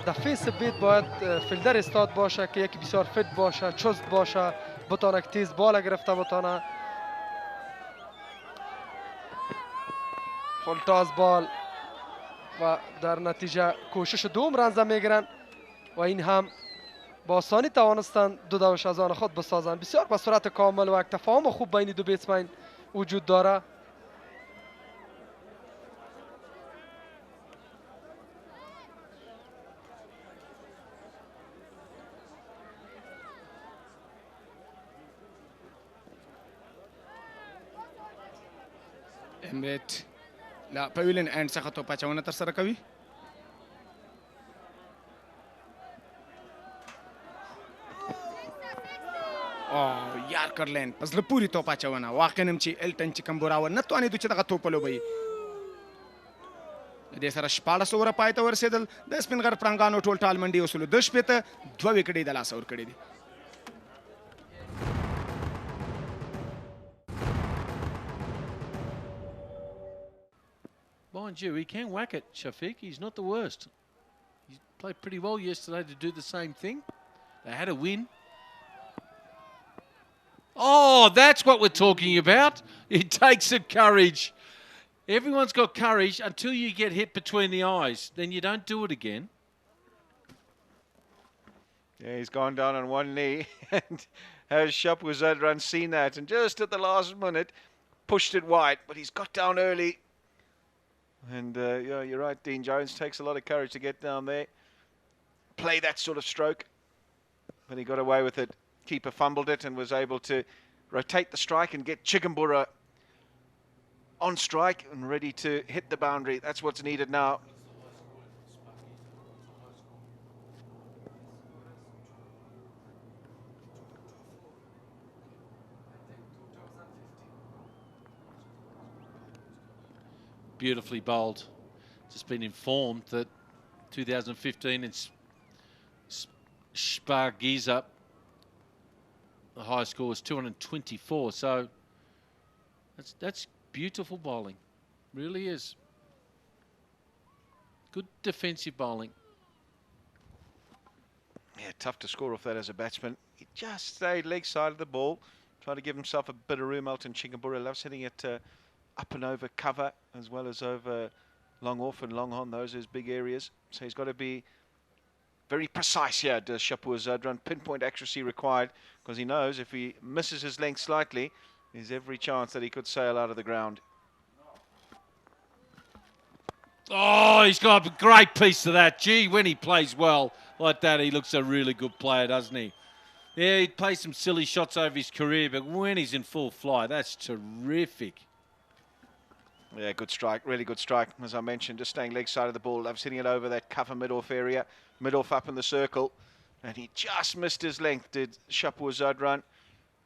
در فیس بیت باید فیلدر استاد باشه که یکی بسیار فت باشه، چست باشه، بتانه که تیز بال گرفته بتانه. فولتاز بال و در نتیجه کوشش دوم رنزه میگیرن و این هم با آسانی توانستند 2 دوش از آن خود بسازند. بسیار به صورت کامل و یک تفاهم خوب بین دو بیتسمن وجود داره. امریت لا پویلین اند څخه توپ اچونه ترسره کوي. یارکرلین په زړه پورې توپ اچونه. واقعا هم چې هیلټن چیکمبورا ونه توانېدو چې دغه توپ ولوبوي. د دې سره 14 اووره پای ته ورسېدل. د سپین غر پړانګانو ټول ټال منډي اصولو 2 شپېته 2 وکټې د لاسه ورکړي دي. Mind you, he can whack it, Shafiq. He's not the worst. He played pretty well yesterday to do the same thing. They had a win. Oh, that's what we're talking about. It takes some courage. Everyone's got courage until you get hit between the eyes. Then you don't do it again. Yeah, he's gone down on one knee. And has Shpageeza seen that? And just at the last minute, pushed it wide. But he's got down early. And yeah, you're right, Dean Jones. Takes a lot of courage to get down there. Play that sort of stroke. But he got away with it. Keeper fumbled it and was able to rotate the strike and get Chigumbura on strike and ready to hit the boundary. That's what's needed now. Beautifully bowled. Just been informed that 2015 in Shpageeza, the highest score was 224. So that's beautiful bowling. Really is. Good defensive bowling. Yeah, tough to score off that as a batsman. He just stayed leg side of the ball. Tried to give himself a bit of room. Elton Chigumbura loves hitting it up and over cover as well as over long off and long on. Those are his big areas. So he's got to be very precise here, does Shpageeza. Pinpoint accuracy required because he knows if he misses his length slightly, there's every chance that he could sail out of the ground. Oh, he's got a great piece of that. Gee, when he plays well like that, he looks a really good player, doesn't he? Yeah, he plays some silly shots over his career, but when he's in full flight, that's terrific. Yeah, good strike, really good strike. As I mentioned, just staying leg side of the ball. Loves hitting it over that cover mid-off area. Mid-off up in the circle. And he just missed his length, did Shpageeza.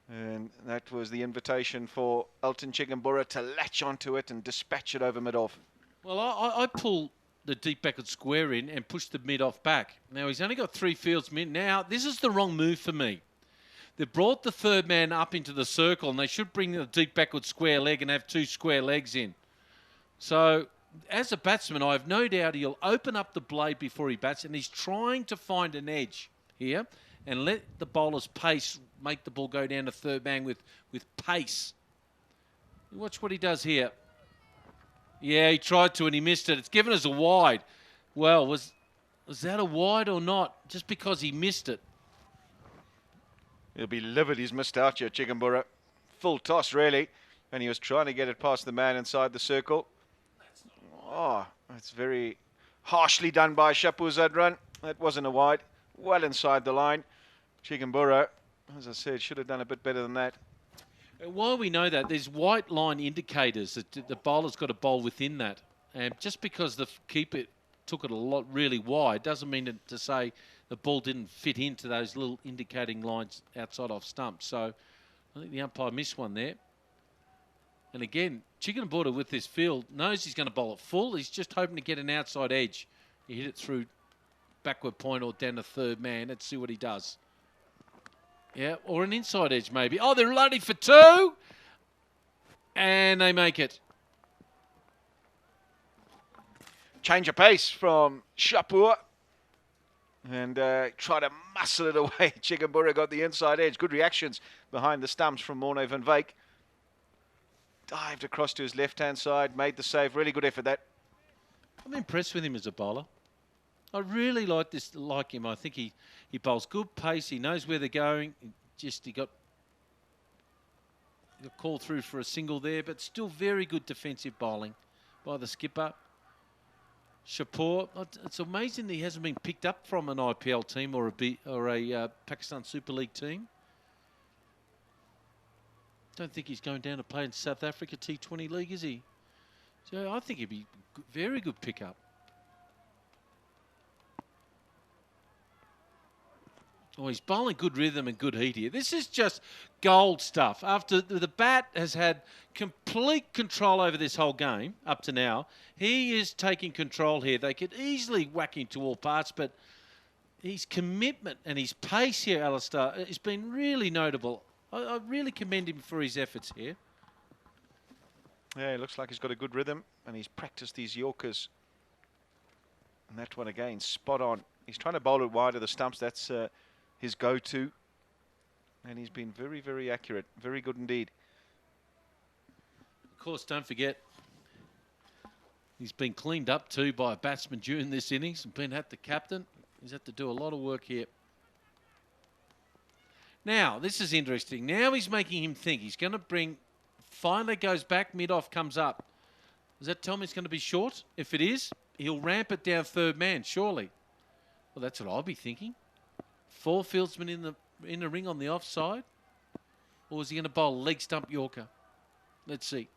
And that was the invitation for Elton Chigumbura to latch onto it and dispatch it over mid-off. Well, I pull the deep backward square in and push the mid-off back. Now, he's only got 3 fields mid. Now, this is the wrong move for me. They've brought the third man up into the circle, and they should bring the deep backward square leg and have 2 square legs in. So, as a batsman, I have no doubt he'll open up the blade before he bats, and he's trying to find an edge here and let the bowler's pace make the ball go down to third man with pace. Watch what he does here. Yeah, he tried to and he missed it. It's given us a wide. Well, was that a wide or not? Just because he missed it. He'll be livid he's missed out here, Chigumbura. Full toss, really. And he was trying to get it past the man inside the circle. Oh, that's very harshly done by Shpageeza. That wasn't a wide. Well inside the line. Chigumbura, as I said, should have done a bit better than that. While we know that, there's white line indicators that the bowler's got to bowl within that. And just because the keeper took it a lot really wide doesn't mean to say the ball didn't fit into those little indicating lines outside off stump. So I think the umpire missed one there. And again, Chickenbora with this field knows he's going to bowl it full. He's just hoping to get an outside edge. He hit it through backward point or down to third man. Let's see what he does. Yeah, or an inside edge maybe. Oh, they're loading for two. And they make it. Change of pace from Shapur. And try to muscle it away. Chickenbora got the inside edge. Good reactions behind the stumps from Morne van Wyk. Dived across to his left-hand side, made the save. Really good effort, that. I'm impressed with him as a bowler. I really like him. I think he bowls good pace. He knows where they're going. He got called through for a single there, but still very good defensive bowling by the skipper. Shapur, it's amazing that he hasn't been picked up from an IPL team or a Pakistan Super League team. Don't think he's going down to play in South Africa T20 League, is he? So I think he'd be very good pickup. Oh, he's bowling good rhythm and good heat here. This is just gold stuff. After the bat has had complete control over this whole game up to now, he is taking control here. They could easily whack him to all parts, but his commitment and his pace here, Alistair, has been really notable. I really commend him for his efforts here. Yeah, it looks like he's got a good rhythm and he's practiced these Yorkers. And that one again, spot on. He's trying to bowl it wide of the stumps. That's his go-to. And he's been very, very accurate. Very good indeed. Of course, don't forget, he's been cleaned up too by a batsman during this innings and been the captain. He's had to do a lot of work here. Now, this is interesting. Now he's making him think. He's going to bring, finally goes back, mid-off comes up. Does that tell me it's going to be short? If it is, he'll ramp it down third man, surely. Well, that's what I'll be thinking. 4 fieldsmen in the ring on the offside? Or is he going to bowl a leg stump Yorker? Let's see.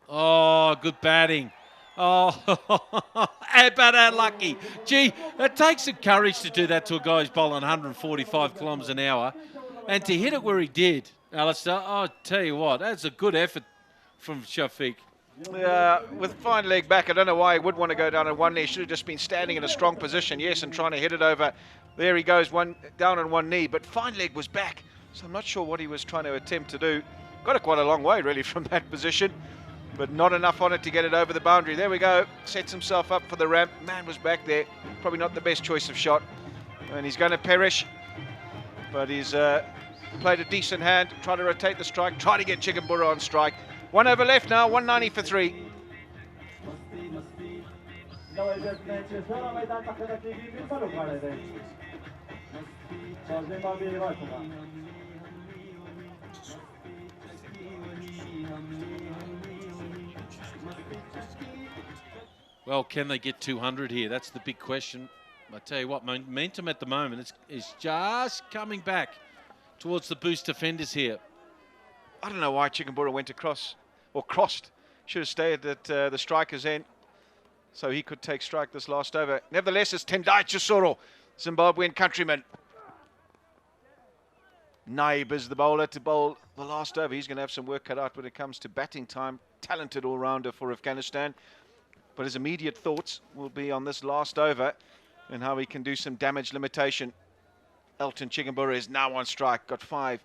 Oh, good batting. Oh, but unlucky. Gee, it takes some courage to do that to a guy who's bowling 145 kilometres an hour. And to hit it where he did, Alistair, I'll tell you what, that's a good effort from Shafiq. With fine leg back, I don't know why he would want to go down on one knee. Should have just been standing in a strong position, yes, and trying to hit it over. There he goes, down on one knee, but fine leg was back. So I'm not sure what he was trying to attempt to do. Got it quite a long way, really, from that position. But not enough on it to get it over the boundary. There we go. Sets himself up for the ramp. Man was back there. Probably not the best choice of shot. And he's going to perish. But he's played a decent hand. Try to rotate the strike. Try to get Chickenbora on strike. 1 over left now. 190 for 3. Well, can they get 200 here? That's the big question. I tell you what, momentum at the moment is just coming back towards the boost defenders here. I don't know why Chickenbora went across, or crossed. Should have stayed at the striker's end, so he could take strike this last over. Nevertheless, it's Tendai Chisoro, Zimbabwean countryman. Naib is the bowler to bowl the last over. He's going to have some work cut out when it comes to batting time. Talented all-rounder for Afghanistan. But his immediate thoughts will be on this last over and how he can do some damage limitation. Elton Chickenbora is now on strike, got 5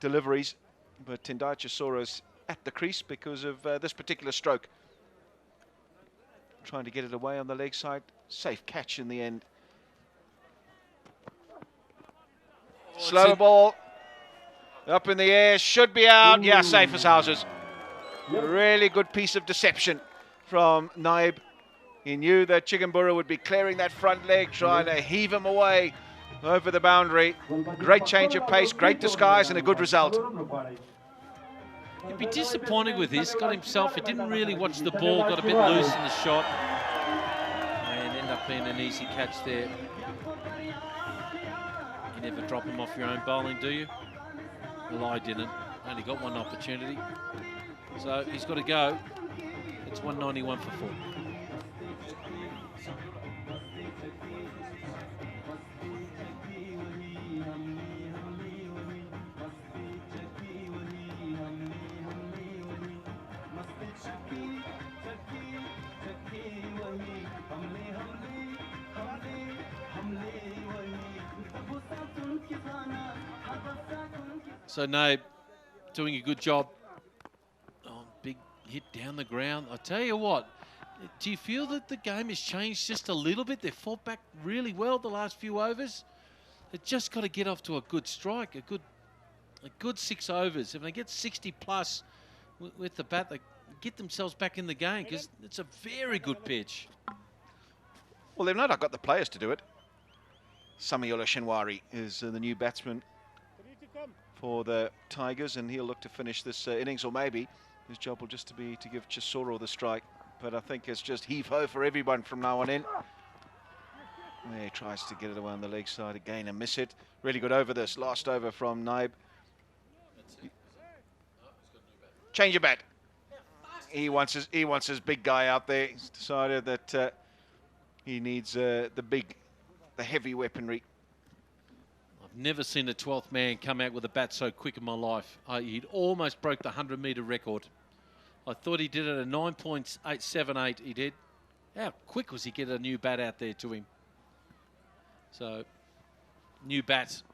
deliveries, but Tendai Chisoro's at the crease because of this particular stroke. Trying to get it away on the leg side. Safe catch in the end. Slow ball. Up in the air, should be out. Yeah, safe as houses. Really good piece of deception from Naib. He knew that Chickenbora would be clearing that front leg, trying to heave him away over the boundary. Great change of pace, great disguise, and a good result. He'd be disappointed with this. Got himself, he didn't really watch the ball, got a bit loose in the shot. And ended up being an easy catch there. You never drop him off your own bowling, do you? Well, I didn't. Only got one opportunity. So he's got to go. It's 191 for 4. So Nabe doing a good job. Oh, big hit down the ground. I tell you what, do you feel that the game has changed just a little bit? They've fought back really well the last few overs. They've just got to get off to a good strike, a good 6 overs. If they get 60 plus with the bat, they get themselves back in the game because it's a very good pitch. Well, they've not got the players to do it. Samiola Shenwari is the new batsman for the Tigers, and he'll look to finish this innings, or maybe his job will just be to give Chisoro the strike. But I think it's just heave-ho for everyone from now on in. There he tries to get it away on the leg side again and miss it. Really good over this. Last over from Naib. Change your bat. He wants his big guy out there. He's decided that he needs the heavy weaponry. I've never seen a 12th man come out with a bat so quick in my life. He'd almost broke the 100-metre record. I thought he did it at 9.878. He did. How quick was he get a new bat out there to him? So, new bats.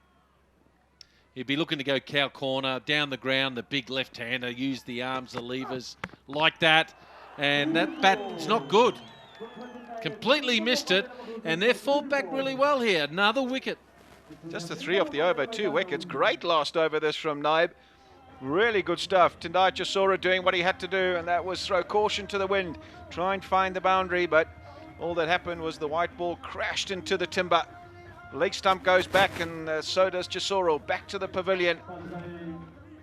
He'd be looking to go cow corner, down the ground, the big left-hander, use the arms, the levers, like that. And that bat is not good. Completely missed it, and they've fought back really well here. Another wicket. Just the 3 off the over, 2 wickets. Great last over this from Naib. Really good stuff. Tendai Chisora doing what he had to do, and that was throw caution to the wind. Try and find the boundary, but all that happened was the white ball crashed into the timber. Leg stump goes back, and so does Chisoro. Back to the pavilion.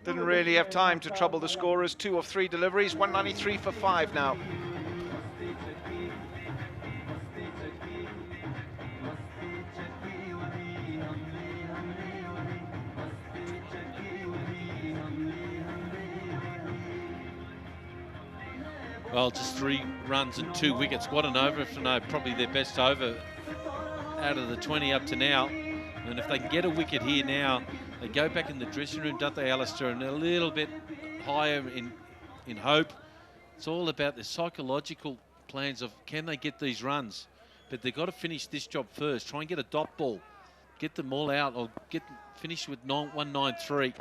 Didn't really have time to trouble the scorers. 2 of 3 deliveries, 193 for 5 now. Well, just 3 runs and 2 wickets. What an over for no, probably their best over out of the 20 up to now. And if they can get a wicket here now, they go back in the dressing room, don't they, Alistair, and a little bit higher in hope. It's all about the psychological plans of can they get these runs. But they've got to finish this job first. Try and get a dot ball. Get them all out or finish with 193.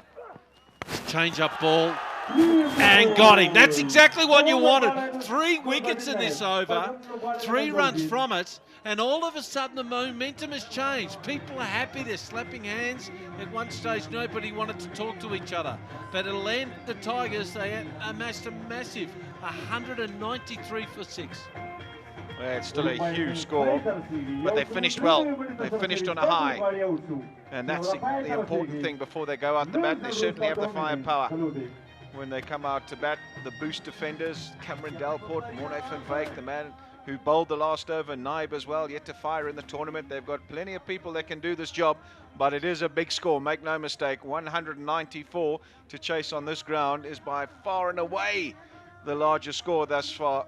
Change up ball. And got him. That's exactly what you wanted. 3 wickets in this over, 3 runs from it, and all of a sudden the momentum has changed. People are happy, they're slapping hands. At one stage nobody wanted to talk to each other. But it'll end the Tigers, they amassed a massive 193 for 6. Well, it's still a huge score, but they finished well. They finished on a high. And that's the important thing before they go out the bat. They certainly have the firepower. When they come out to bat, the boost defenders, Cameron Delport, Morne van Wyk, the man who bowled the last over, Naib as well, yet to fire in the tournament. They've got plenty of people that can do this job, but it is a big score, make no mistake. 194 to chase on this ground is by far and away the largest score thus far.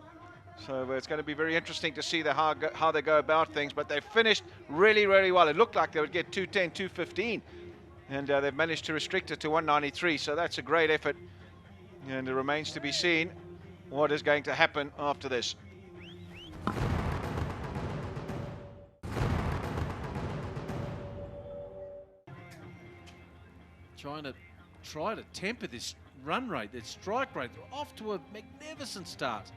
So it's going to be very interesting to see how they go about things, but they've finished really, really well. It looked like they would get 210, 215, and they've managed to restrict it to 193, so that's a great effort. And it remains to be seen what is going to happen after this. Try to temper this run rate, this strike rate. They're off to a magnificent start.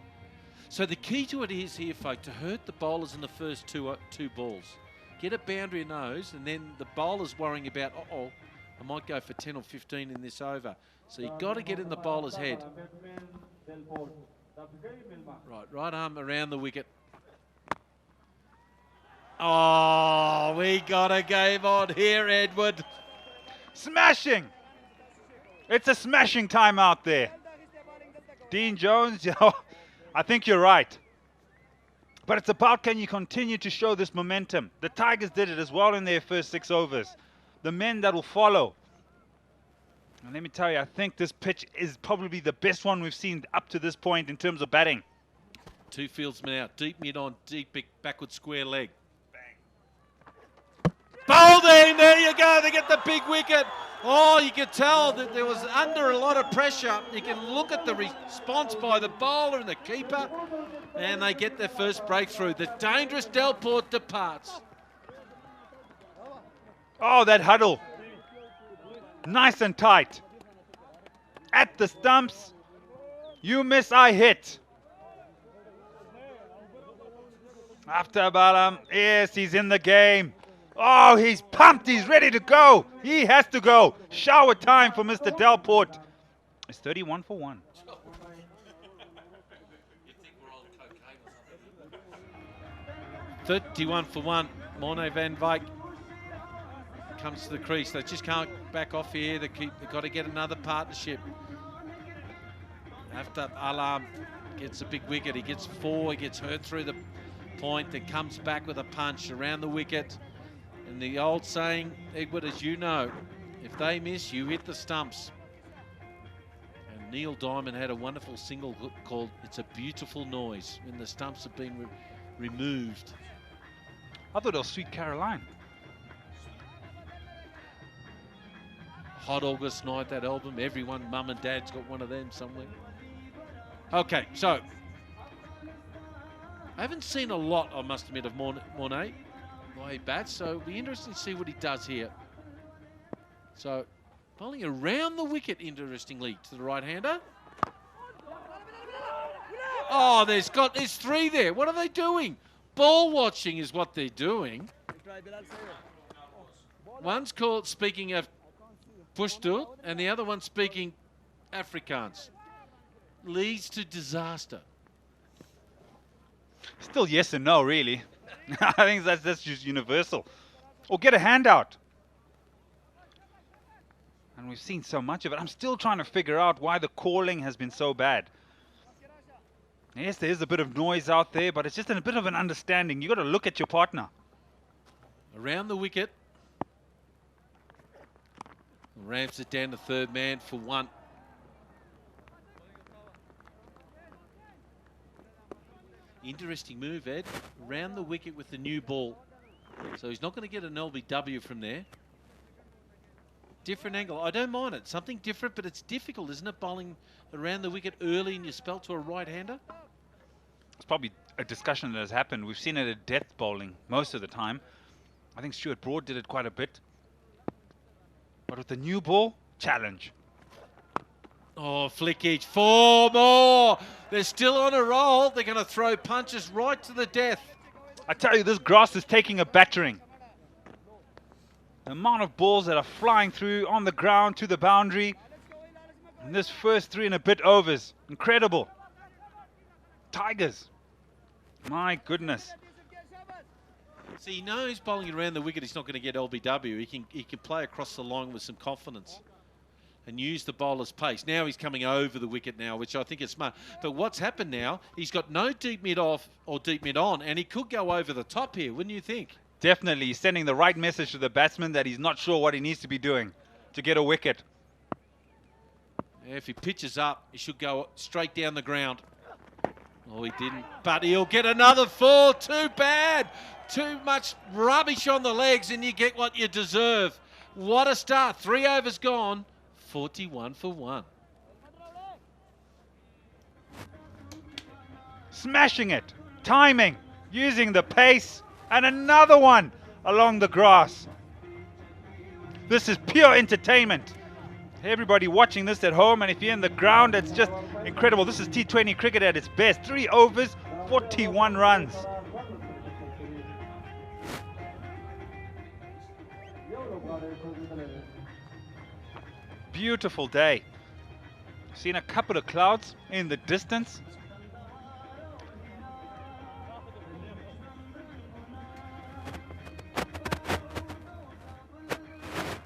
So the key to it is here, folk, to hurt the bowlers in the first two balls. Get a boundary in those, and then the bowler's worrying about, I might go for 10 or 15 in this over. So you've got to get in the bowler's head. Right arm around the wicket. Oh, we got a game on here, Edward. Smashing! It's a smashing time out there. Dean Jones, I think you're right. But it's about, can you continue to show this momentum? The Tigers did it as well in their first 6 overs. The men that will follow. And let me tell you, I think this pitch is probably the best one we've seen up to this point in terms of batting. 2 fieldsmen out, deep mid on, deep backward square leg. Bang. Bowled in, there you go, they get the big wicket. Oh, you could tell that there was under a lot of pressure. You can look at the response by the bowler and the keeper, and they get their first breakthrough. The dangerous Delport departs. Oh, that huddle. Nice and tight. At the stumps. You miss, I hit. After Balam, yes, he's in the game. Oh, he's pumped, he's ready to go. He has to go. Shower time for Mr. Delport. It's 31 for 1. 31 for 1. Morne van Wyk comes to the crease. They just can't back off here. They've got to get another partnership. After Alam gets a big wicket, he gets 4, he gets hurt through the point, then comes back with a punch around the wicket. And the old saying, Egbert, as you know, if they miss, you hit the stumps. And Neil Diamond had a wonderful single called It's a Beautiful Noise when the stumps have been removed. I thought it was Sweet Caroline. Hot August Night, that album. Everyone, mum and dad's got one of them somewhere. Okay, so I haven't seen a lot, I must admit, of Morne while he bats, so it'll be interesting to see what he does here. So bowling around the wicket, interestingly, to the right-hander. Oh, there's 3 there. What are they doing? Ball watching is what they're doing. One's called speaking of Pushtu, and the other one speaking Afrikaans. Leads to disaster. Still yes and no, really. I think that's just universal. Or get a handout. And we've seen so much of it. I'm still trying to figure out why the calling has been so bad. Yes, there is a bit of noise out there, but it's just a bit of an understanding. You've got to look at your partner. Around the wicket. Ramps it down to third man for 1. Interesting move, Ed. Around the wicket with the new ball. So he's not going to get an LBW from there. Different angle. I don't mind it. Something different, but it's difficult, isn't it? Bowling around the wicket early in your spell to a right-hander. It's probably a discussion that has happened. We've seen it at death bowling most of the time. I think Stuart Broad did it quite a bit. But with the new ball, challenge. Oh, flickage. 4 more. They're still on a roll. They're going to throw punches right to the death. I tell you, this grass is taking a battering. The amount of balls that are flying through on the ground to the boundary. And this first 3 and a bit overs. Incredible. Tigers. My goodness. See, he knows bowling around the wicket, he's not going to get LBW. He can play across the line with some confidence and use the bowler's pace. Now he's coming over the wicket now, which I think is smart. But what's happened now, he's got no deep mid off or deep mid on, and he could go over the top here, wouldn't you think? Definitely. He's sending the right message to the batsman that he's not sure what he needs to be doing to get a wicket. Yeah, if he pitches up, he should go straight down the ground. Oh, he didn't. But he'll get another 4. Too bad. Too much rubbish on the legs, and you get what you deserve. What a start. 3 overs gone. 41 for 1. Smashing it. Timing. Using the pace. And another one along the grass. This is pure entertainment. Everybody watching this at home, and if you're in the ground, it's just incredible. This is T20 cricket at its best. 3 overs, 41 runs. Beautiful day. Seen a couple of clouds in the distance.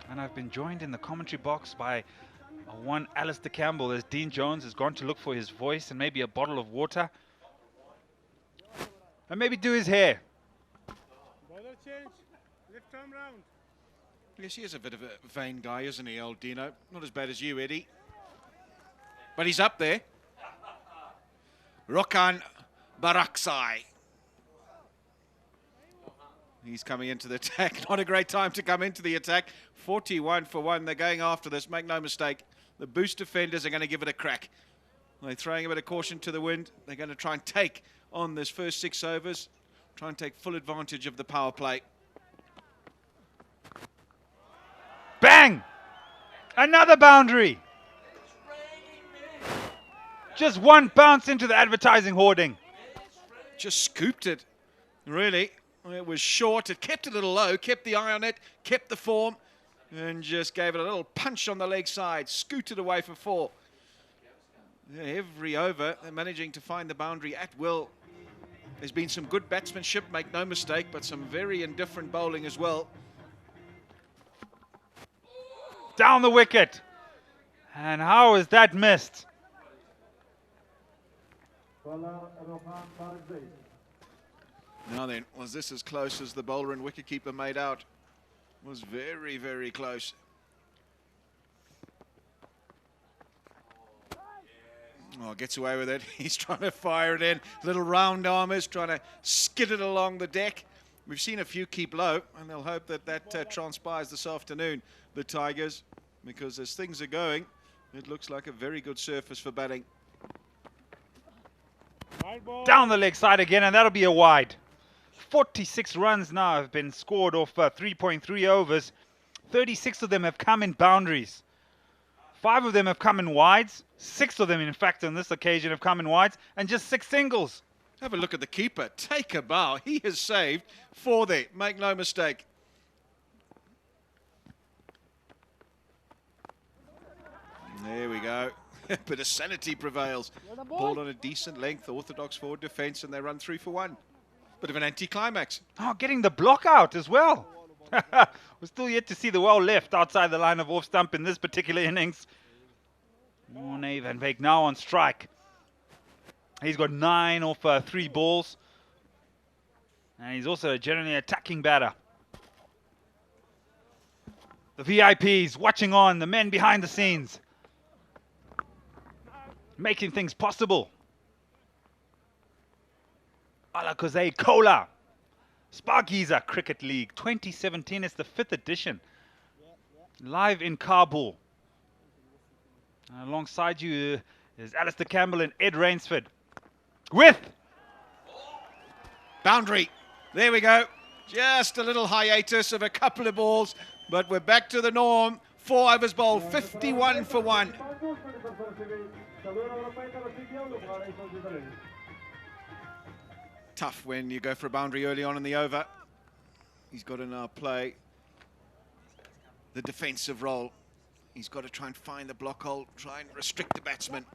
And I've been joined in the commentary box by one Alistair Campbell as Dean Jones has gone to look for his voice and maybe a bottle of water. And maybe do his hair. Yes, he is a bit of a vain guy, isn't he, old Dino? Not as bad as you, Eddie. But he's up there. Rokan Baraksai. He's coming into the attack. Not a great time to come into the attack. 41 for 1. They're going after this. Make no mistake. The boost defenders are going to give it a crack. They're throwing a bit of caution to the wind. They're going to try and take on this first 6 overs. Try and take full advantage of the power play. Bang! Another boundary. Just one bounce into the advertising hoarding. Just scooped it, really. It was short, it kept a little low, kept the eye on it, kept the form, and just gave it a little punch on the leg side, scooted away for 4. Every over, they're managing to find the boundary at will. There's been some good batsmanship, make no mistake, but some very indifferent bowling as well. Down the wicket. And how is that missed? Now then, was this as close as the bowler and wicketkeeper made out? Was very, very close. Oh, gets away with it. He's trying to fire it in. Little round armers trying to skid it along the deck. We've seen a few keep low, and they'll hope that that transpires this afternoon, the Tigers, because as things are going, it looks like a very good surface for batting. Down the leg side again, and that'll be a wide. 46 runs now have been scored off 3.3 overs. 36 of them have come in boundaries. 5 of them have come in wides. 6 of them, in fact, on this occasion have come in wides, and just 6 singles. Have a look at the keeper. Take a bow. He has saved 4 there. Make no mistake. There we go. A bit of sanity prevails. Ball on a decent length, orthodox forward defence, and they run 3 for 1. Bit of an anticlimax. Oh, getting the block out as well. We're still yet to see the well left outside the line of off stump in this particular innings. Morne van Wyk now on strike. He's got 9 off 3 balls. And he's also a generally attacking batter. The VIPs watching on, the men behind the scenes, making things possible. Alakoze Kola. Shpageeza Cricket League 2017 is the 5th edition. Live in Kabul. Alongside you is Alistair Campbell and Ed Rainsford. With boundary. There we go. Just a little hiatus of a couple of balls, but we're back to the norm. 4 overs bowled, 51 for 1. Tough when you go for a boundary early on in the over. He's got to now play the defensive role. He's got to try and find the block hole, try and restrict the batsman.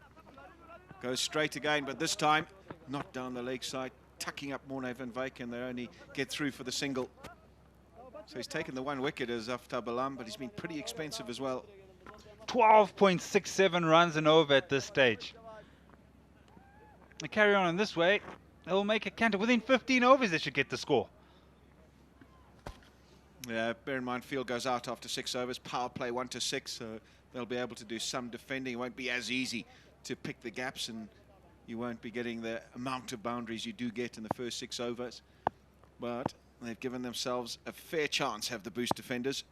Goes straight again, but this time not down the leg side, tucking up Morne van Wyk, and they only get through for the single. So he's taken the 1 wicket as Aftab Alam, but he's been pretty expensive as well. 12.67 runs an over at this stage. They carry on in this way, they'll make a canter. Within 15 overs, they should get the score. Yeah, bear in mind, field goes out after 6 overs. Power play 1 to 6, so they'll be able to do some defending. It won't be as easy to pick the gaps, and you won't be getting the amount of boundaries you do get in the first 6 overs. But they've given themselves a fair chance, have the boost defenders.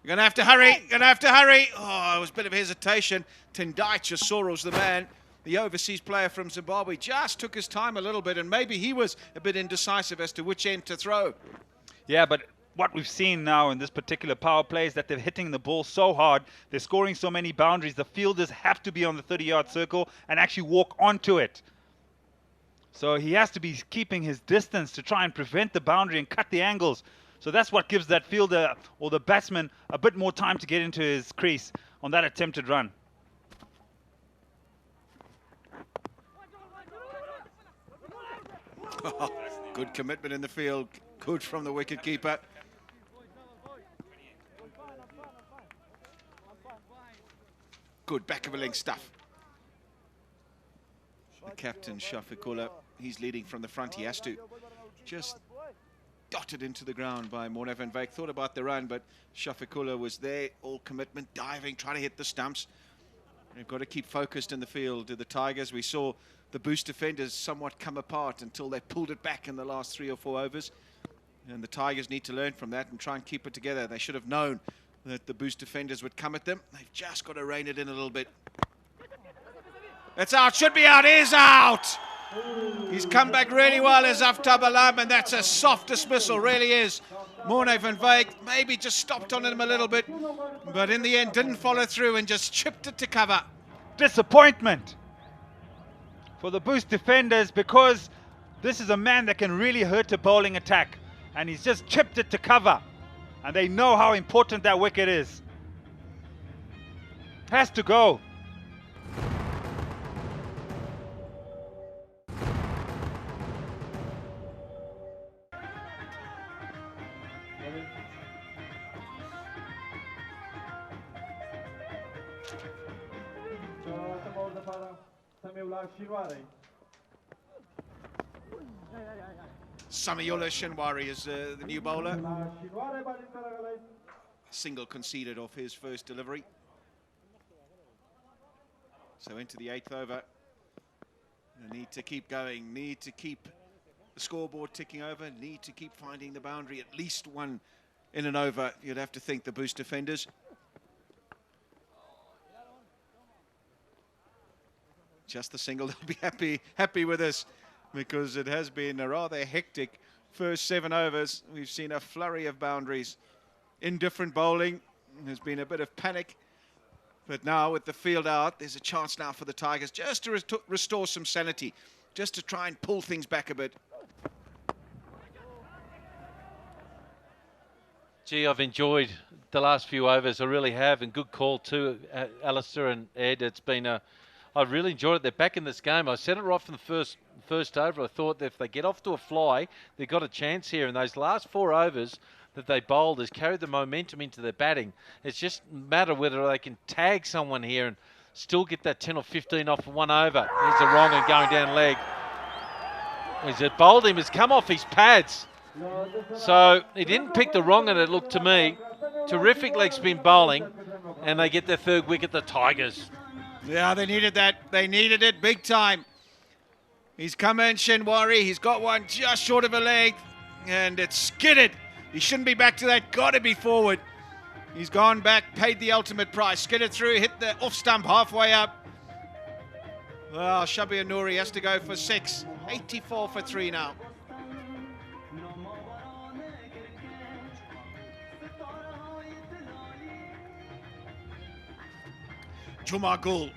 You're going to have to hurry, going to have to hurry. Oh, it was a bit of hesitation. Tendai Chisoro's the man. The overseas player from Zimbabwe just took his time a little bit, and maybe he was a bit indecisive as to which end to throw. Yeah, but what we've seen now in this particular power play is that they're hitting the ball so hard, they're scoring so many boundaries, the fielders have to be on the 30-yard circle and actually walk onto it. So he has to be keeping his distance to try and prevent the boundary and cut the angles. So that's what gives that fielder or the batsman a bit more time to get into his crease on that attempted run. Good commitment in the field. Good from the wicketkeeper. Good back of a leg stuff. The captain, Shafakula, he's leading from the front. He has to. Just dotted into the ground by Morne van Wyk. Thought about the run, but Shafakula was there, all commitment, diving, trying to hit the stumps. They've got to keep focused in the field. The Tigers, we saw the boost defenders somewhat come apart until they pulled it back in the last 3 or 4 overs. And the Tigers need to learn from that and try and keep it together. They should have known that the boost defenders would come at them. They've just got to rein it in a little bit. It's out, should be out, is out! He's come back really well as Aftab Alam, and that's a soft dismissal, really is. Morne van Wyk maybe just stopped on him a little bit, but in the end didn't follow through and just chipped it to cover. Disappointment for the Boost defenders, because this is a man that can really hurt a bowling attack, and he's just chipped it to cover, and they know how important that wicket is. Has to go. Samiola Shinwari is the new bowler. Single conceded off his first delivery. So into the 8th over. They need to keep going, need to keep the scoreboard ticking over, need to keep finding the boundary, at least one in an over, you'd have to think, the Boost defenders. Just the single, they'll be happy with this, because it has been a rather hectic first 7 overs. We've seen a flurry of boundaries, indifferent bowling. There's been a bit of panic, but now with the field out, there's a chance now for the Tigers just to restore some sanity, just to try and pull things back a bit. Gee, I've enjoyed the last few overs. I really have, and good call too, Alistair and Ed. It's been I've really enjoyed it. They're back in this game. I said it right from the first over. I thought that if they get off to a fly, they've got a chance here. And those last 4 overs that they bowled has carried the momentum into their batting. It's just a matter whether they can tag someone here and still get that 10 or 15 off 1 over. Here's the wrong and going down leg. He's bowled him. Has come off his pads. So he didn't pick the wrong, and it looked to me. Terrific leg spin bowling, and they get their 3rd wicket, the Tigers. Yeah, they needed that. They needed it big time. He's come in, Shinwari. He's got one just short of a leg, and it's skidded. He shouldn't be back to that. Got to be forward. He's gone back, paid the ultimate price. Skidded through, hit the off stump halfway up. Well, Shabir Nouri has to go for 6. 84 for 3 now. Jumar Gul,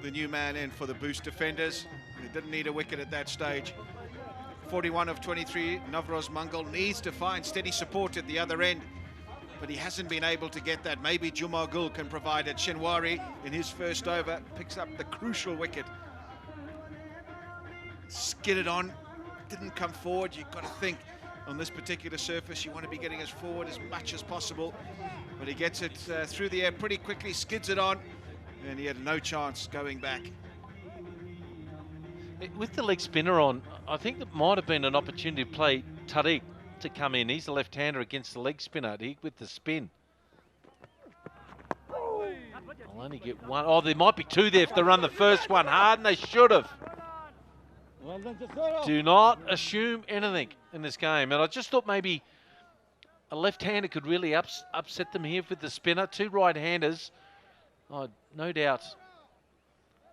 the new man in for the Boost defenders. They didn't need a wicket at that stage. 41 of 23, Navroz Mangal needs to find steady support at the other end, but he hasn't been able to get that. Maybe Jumar Gul can provide it. Shinwari, in his first over, picks up the crucial wicket. Skidded on, didn't come forward. You've got to think, on this particular surface, you want to be getting as forward as much as possible, but he gets it through the air pretty quickly, skids it on, and he had no chance going back. With the leg spinner on, I think that might have been an opportunity to play Tariq to come in. He's a left-hander against the leg spinner with the spin. I'll only get one. Oh, there might be 2 there if they run the first one hard, and they should have. Do not assume anything in this game. And I just thought maybe a left-hander could really upset them here with the spinner. 2 right-handers. Oh, no doubt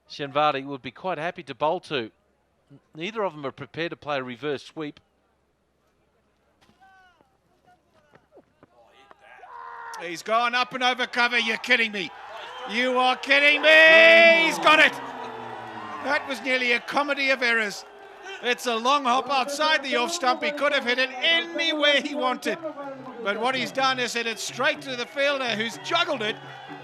Shinwari would be quite happy to bowl to. Neither of them are prepared to play a reverse sweep. He's gone up and over cover. You're kidding me. You are kidding me. He's got it. That was nearly a comedy of errors. It's a long hop outside the off stump. He could have hit it anywhere he wanted. But what he's done is hit it straight to the fielder, who's juggled it.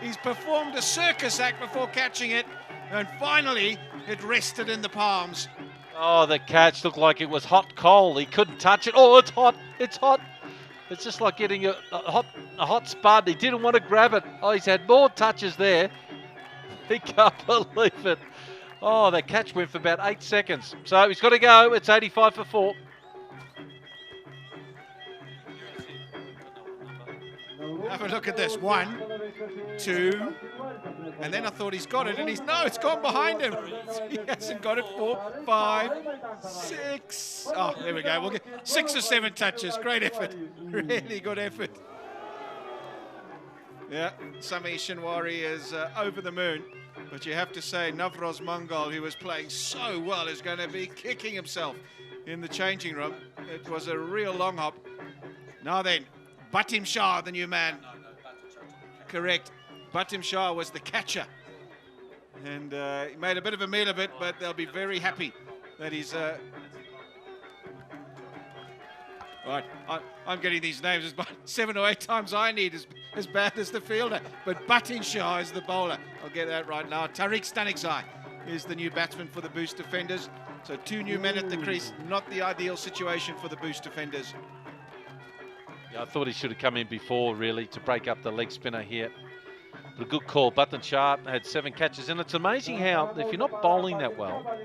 He's performed a circus act before catching it, and finally it rested in the palms. Oh, the catch looked like it was hot coal. He couldn't touch it. Oh, it's hot. It's hot. It's just like getting a hot spud. He didn't want to grab it. Oh, he's had more touches there. He can't believe it. Oh, that catch went for about 8 seconds. So he's got to go. It's 85 for 4. Have a look at this. 1, 2, and then I thought he's got it, and it's gone behind him. He hasn't got it. 4, 5, 6. Oh, there we go. We'll get 6 or 7 touches. Great effort. Really good effort. Yeah, Sami Shinwari is over the moon. But you have to say, Navroz Mongol, who was playing so well, is going to be kicking himself in the changing room. It was a real long hop. Now then, Batim Shah, the new man. Correct. Batim Shah was the catcher. And he made a bit of a meal of it, but they'll be very happy that he's... Right, I'm getting these names about 7 or 8 times I need as bad as the fielder. But Batin Shah is the bowler. I'll get that right now. Tariq Stanikzai is the new batsman for the Boost defenders. So 2 new men at the crease. Not the ideal situation for the Boost defenders. Yeah, I thought he should have come in before, really, to break up the leg spinner here. But a good call. Batin Shah had 7 catches. And it's amazing how, if you're not bowling that well,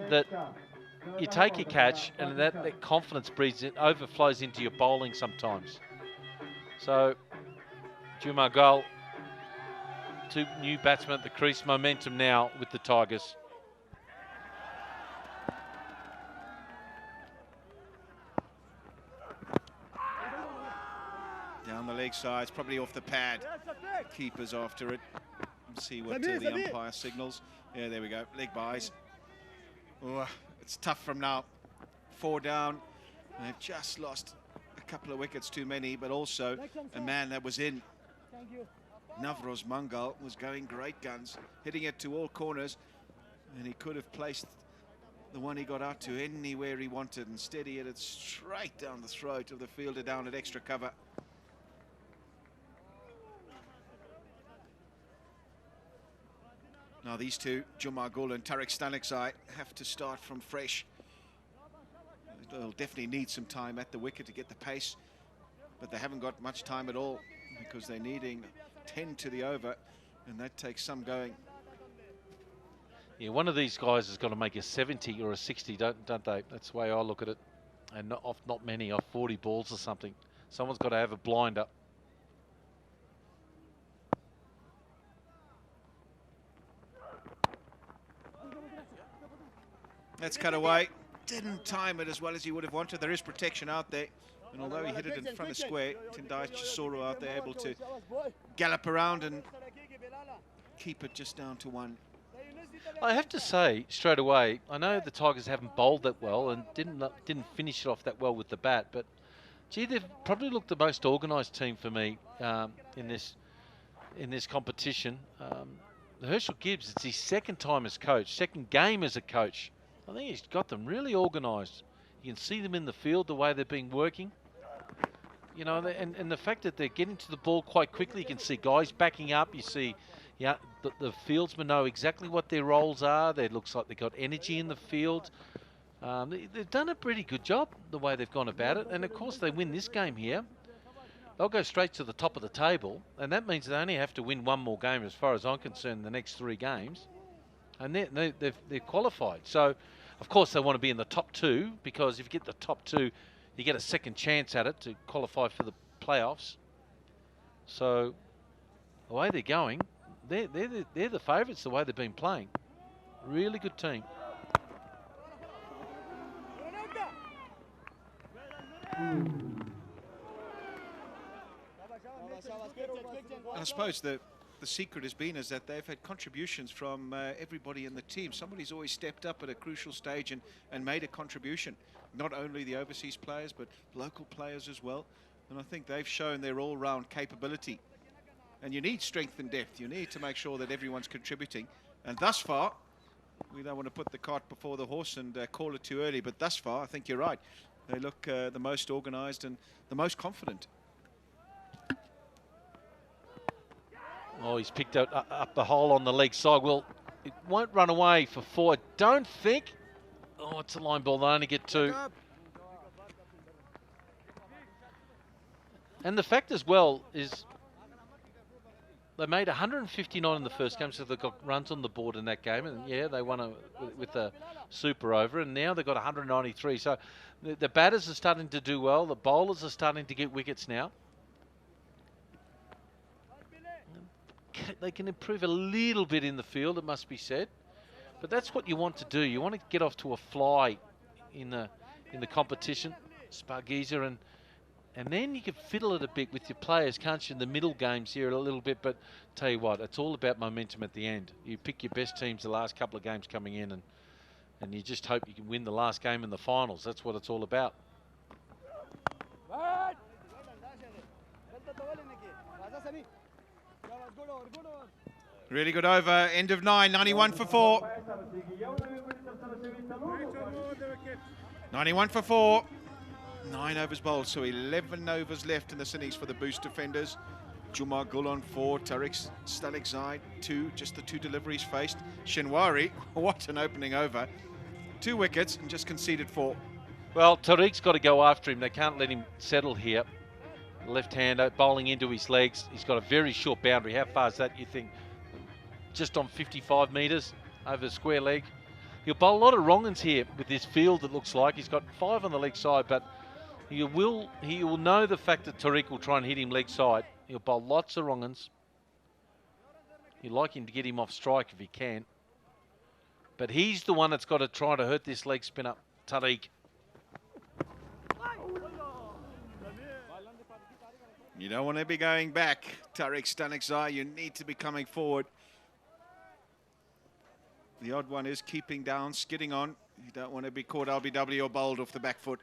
that you take your catch and that confidence overflows into your bowling sometimes. So, Jumar Gul, 2 new batsmen at the crease. Momentum now with the Tigers. Down the leg side, it's probably off the pad. Keeper's after it. Let's see what the umpire signals. Yeah, there we go. Leg buys. Oh, it's tough from now. 4 down. They've just lost a couple of wickets too many, but also a man that was in. Navroz Mongol was going great guns, hitting it to all corners, and he could have placed the one he got out to anywhere he wanted. Instead, he hit it straight down the throat of the fielder down at extra cover. Now these two, Jumar Gul and Tariq Stanikzai, have to start from fresh. They'll definitely need some time at the wicket to get the pace, but they haven't got much time at all because they're needing 10 to the over, and that takes some going. Yeah, one of these guys has got to make a 70 or a 60, don't they? That's the way I look at it. And not many, off 40 balls or something. Someone's got to have a blinder. Let's cut away. Didn't time it as well as he would have wanted. There is protection out there. And although he hit it in front of square, Tindai Chisoro out there able to gallop around and keep it just down to 1. I have to say straight away, I know the Tigers haven't bowled that well and didn't finish it off that well with the bat, but gee, they've probably looked the most organised team for me in this competition. Herschel Gibbs, it's his 2nd time as coach, 2nd game as a coach. I think he's got them really organised. You can see them in the field, the way they've been working. You know, and the fact that they're getting to the ball quite quickly. You can see guys backing up. You see, yeah, the fieldsmen know exactly what their roles are. It looks like they've got energy in the field. They've done a pretty good job the way they've gone about it. And of course, they win this game here, they'll go straight to the top of the table, and that means they only have to win 1 more game, as far as I'm concerned, the next 3 games, and they're qualified. So, of course, they want to be in the top 2, because if you get the top 2, you get a 2nd chance at it to qualify for the playoffs. So, the way they're going, they're the favourites the way they've been playing. Really good team. I suppose the secret has been is that they've had contributions from everybody in the team. Somebody's always stepped up at a crucial stage and made a contribution. Not only the overseas players, but local players as well. And I think they've shown their all-round capability. And you need strength and depth. You need to make sure that everyone's contributing. And thus far, we don't want to put the cart before the horse and call it too early, but thus far, I think you're right. They look the most organised and the most confident. Oh, he's picked up the hole on the leg side. Well, it won't run away for 4, I don't think. Oh, it's a line ball. They only get 2. And the fact as well is they made 159 in the first game, so they've got runs on the board in that game. And yeah, they won with a super over, and now they've got 193. So the batters are starting to do well. The bowlers are starting to get wickets now. They can improve a little bit in the field, it must be said, but that's what you want to do. You want to get off to a fly in the competition. Spagheeza And then you can fiddle it a bit with your players, can't you, in the middle games here a little bit. But tell you what, it's all about momentum at the end. You pick your best teams the last couple of games coming in, and you just hope you can win the last game in the finals. That's what it's all about. Really good over, end of 9, 91 for 4. 91 for 4. 9 overs bowled, so 11 overs left in this innings for the Boost defenders. Jumar Gul on 4, Tariq Stalikzai 2, just the 2 deliveries faced. Shinwari, what an opening over. 2 wickets and just conceded 4. Well, Tariq's got to go after him. They can't let him settle here. Left-hander bowling into his legs. He's got a very short boundary. How far is that, you think? Just on 55 metres over the square leg. He'll bowl a lot of wrong-uns here with this field, it looks like. He's got 5 on the leg side, but he will know the fact that Tariq will try and hit him leg side. He'll bowl lots of wrong-uns. You'd like him to get him off strike if he can. But he's the one that's got to try to hurt this leg spinner, Tariq. You don't want to be going back, Tariq Stanikzai. You need to be coming forward. The odd one is keeping down, skidding on. You don't want to be caught LBW or bowled off the back foot.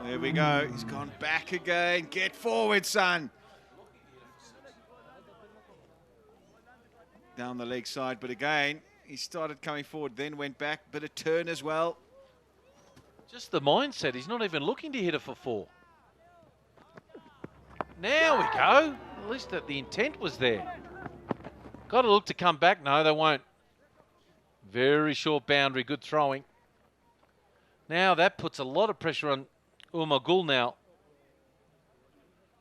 There we go. He's gone back again. Get forward, son. Down the leg side, but again, he started coming forward, then went back. Bit of turn as well. Just the mindset. He's not even looking to hit it for 4. Now we go. At least that the intent was there. Got to look to come back. No, they won't. Very short boundary. Good throwing. Now that puts a lot of pressure on Gul now.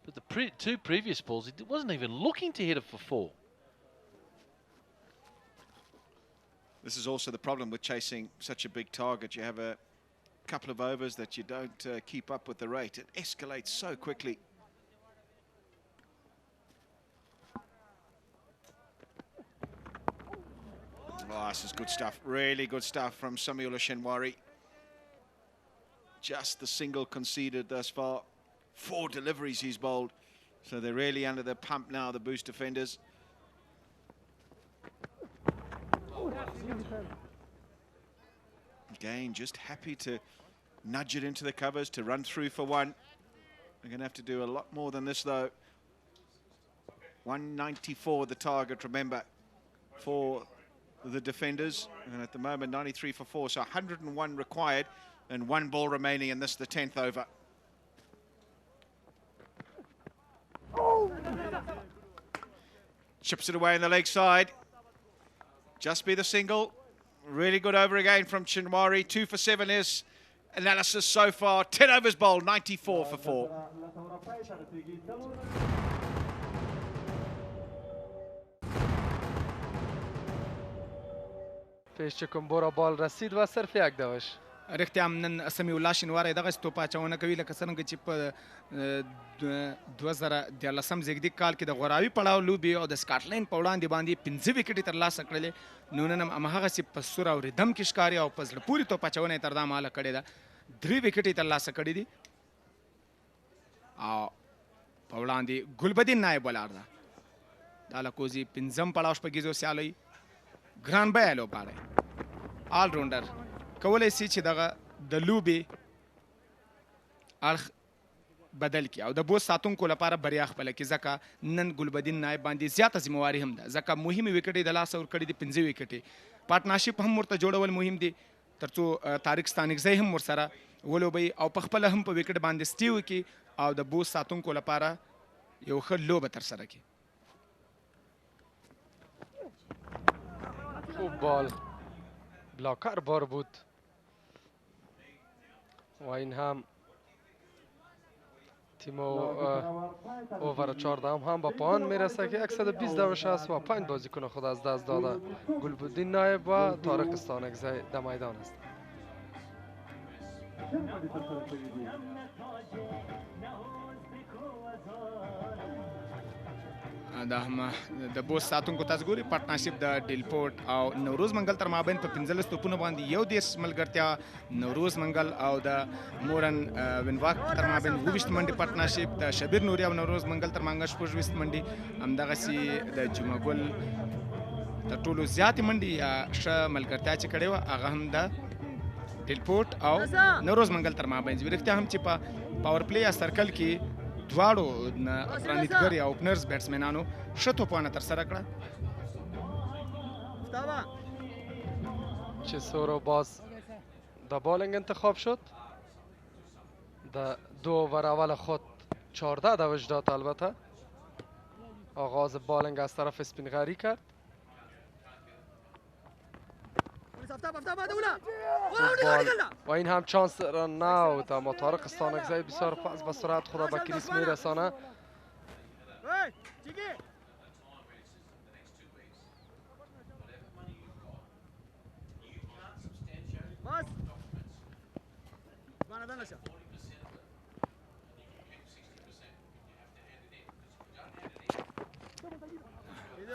But the 2 previous balls, he wasn't even looking to hit it for 4. This is also the problem with chasing such a big target. You have a couple of overs that you don't keep up with the rate. It escalates so quickly. Oh, this is good stuff. Really good stuff from Samuel Shinwari. Just the single conceded thus far. 4 deliveries he's bowled. So they're really under the pump now, the Boost defenders. Again, just happy to nudge it into the covers, to run through for 1. They're going to have to do a lot more than this, though. 194 the target, remember, for the defenders. And at the moment, 93 for 4, so 101 required and 1 ball remaining in this, the 10th over. Chips it away in the leg side. Just be the single. Really good over again from Shinwari. 2 for 7 is analysis so far. 10 overs bowled, 94 for 4. پیش چې کوم بوره بال رسید و صرف 1 دوش. رښتیا هم نن سمیع الله شینواری دغسې توپ اچونه کوي لکه څرنګه چې په 2013 زیږدي کال کې د غوراوي پړاو لوبې او د سکاټلینډ په وړاندې باندې 15 وکټې ترلاسه کړلې. نو نن هم هماغسې په سور او ریدم کې ښکاري او په زړه پورې توپ اچونه یې تر دا مهاله کړې ده. 3 وکټې ترلاسه کړي دي او په وړاندې ګلبدین نایب ولاړ ده. دا لکوزي 5م پړاو شپږیزو سیالۍ ګران بیه لوبغاړی آل راونډر کولی سي چې دغه د لوبې اړخ بدل کړي او د بوس ساتونکو لپاره بریا خپله کړي، ځکه نن ګلبدین نایب باندې زیاته ذمواري هم ده، ځکه مهمې وکټې د لاسه ورکړي دي 15 وکټې. پارټنرشپ هم ورته جوړول مهم دي تر څو طارق ستانکزی هم ورسره ولوبوي او په خپله هم په وکټ باندې سټي وکړي او د بوس ساتونکو لپاره یو ښه لوبه ترسره کړي. خوب بال بلاکر بار بود و این هم تیم اوور 14 هم به پایان میرسه که 120 دوش است و 5 بازیکن خود از دست داده گلبدین نایب و طارق استانکزی در میدان است. د بوس ساتونکو تاسو ګورئ پارټنرشپ د ډیلپورټ او نوروز منګل تر مابین په 15 توپونو باندې 11 ملګرتیا نوروز منګل او د مورن وینواک تر مابین 20 منډي پارټنرشپ د شبیر نوري او نوروز منګل تر مانګه 20 منډي همدغسې د جمعه ګل تر ټولو زیاتې منډي یا ښه ملګرتیا چې کړې وه هغه هم د ډیلپورټ او نوروز منګل تر مابین وي. رښتیا هم چې په پاور پلی یا سرکل کې دواړو پرانیتګر یا اوپنرز بیټسمنانو ښه توپونه ترسره کړه چې سورو باز د بالینگ انتخاب شد. در 2 اوور اول خود 14 دوش داد. البته آغاز بالینگ از طرف اسپین غاری کرد. بال و این هم چانس را نبود، اما طارق استانکزی بسیار پس به سرعت خود به کریس میرسانه.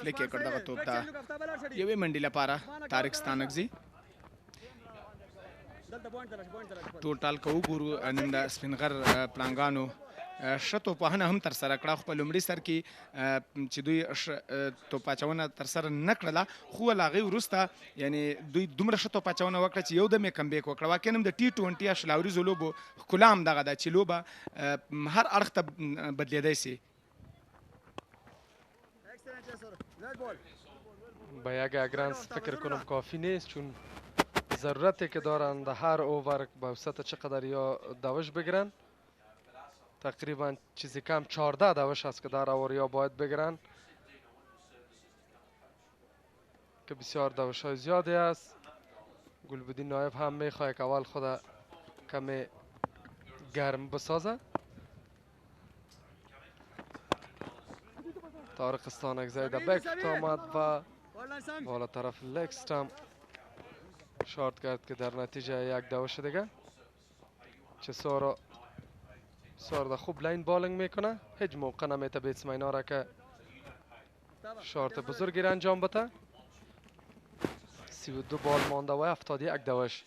فلیک یې کړ دغه توپ ته یوې منډې لپاره طارق ستانکزي. ټوټال که وګورو نن د سپین غر پړانګانو ښه توپوهنه هم ترسره کړه، خو په لومړي سر کې چې دوی توپ اچونه ترسره نه کړله، خو له هغې وروسته یعنې دوی دومره ښه توپ اچونه وکړه چې یو دم یې کمبیک وکړه. واقعا هم د T20 یا شلاوریزو لوبو ښکلا هم دغه ده چې لوبه هر اړخ ته بدلېدی سي. به یک اگرنس فکر کنم کافی نیست، چون ضرورتی که دارن در هر اوور به وسط چقدر یا دوش بگیرن. تقریبا چیزی کم 14 دوش است که در اووریا باید بگیرن که بسیار دوش های زیادی است. گلبدین نایب هم میخواه که اول خود کمی گرم بسازه. طارق استانکزی در بکت آمد و بالا طرف لکستم شارت کرد که در نتیجه یک دوش دیگه. چه سارا خوب لاین بالینگ میکنه، هیچ موقع نمیته بیتسمن را که شارت بزرگی را انجام بده. 32 بال مانده و 71 دوش.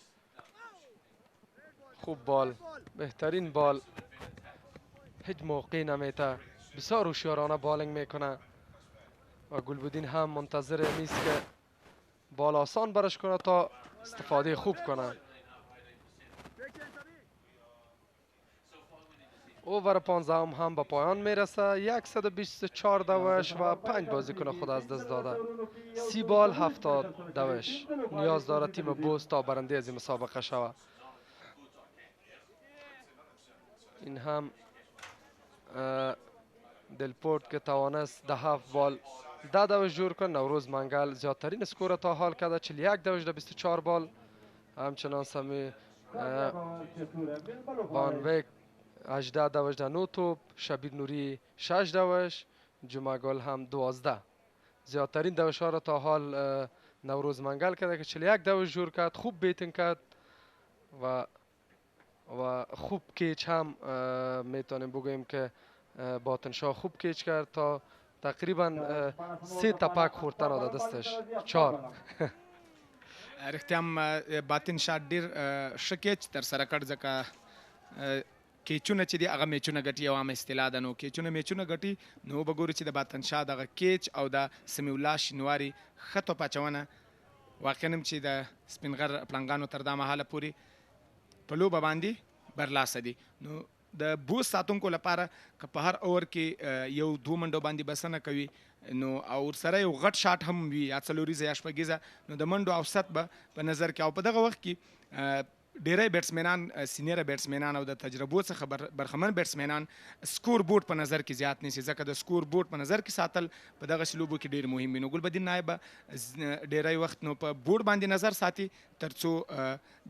خوب بال، بهترین بال، هیچ موقعی نمیته، بسیار هوشیارانه بالینگ میکنه و گلبدین هم منتظر نیست که بال آسان برش کنه تا استفاده خوب کنه. اوور 15 هم به پایان میرسه. 124 دوش و 5 بازیکن خود از دست داده. 30 بال 70 دوش. نیاز داره تیم بوس تا برنده از این مسابقه شود. این هم دلپورت که توانست 7 بال 10 دوش جور کن. نوروز منگل زیادترین اسکور تا حال کرده، 41 دوش در 24 بال. همچنان سمی بانویک 18 دوش در 9 توپ، شبیر نوری 6 دوش، جمعه گل هم 12. زیادترین دوش ها را تا حال نوروز منگل کرده که 41 دوش جور کرد. خوب بیتینگ کرد و خوب کیچ هم میتونیم بگوییم که باطنشاه خوب کیچ کرد تا تقریبا 3 تپک خوردن آده دستش 4. رښتیا هم باطن شاټ ډېر ښه کیچ ترسره کړ، ځکه کیچونه چې دي هغه میچونه ګټي، یو عامه اصطلاح ده. نو کیچونه میچونه ګټي، نو به ګورو چې د باطن شاه دغه کیچ او د سمیع الله شینواري ښه توپ اچونه واقعا هم چې د سپین غر پړانګانو تر دا مهاله پورې په لوبه باندې برلاسه دي. نو د بوس ساتونکو لپاره که په هر اوور کې یو 2 منډو باندې بسنه کوي، نو او ورسره یو غټ شاټ هم وي یا څلوریزه یا شپږیزه، نو د منډو اوسط به په نظر کې او په دغه وخت کې ډیری بیټسمنان سینیره بیټسمنان او د تجربو څخه برخمن بیټسمنان سکور بورډ په نظر کې زیات نیسي، ځکه د سکور بورډ په نظر کې ساتل په دغه لوبو کې ډیر مهم وي. نو ګلبدین نایب ډیری وخت نو په بورډ باندې نظر ساتي ترڅو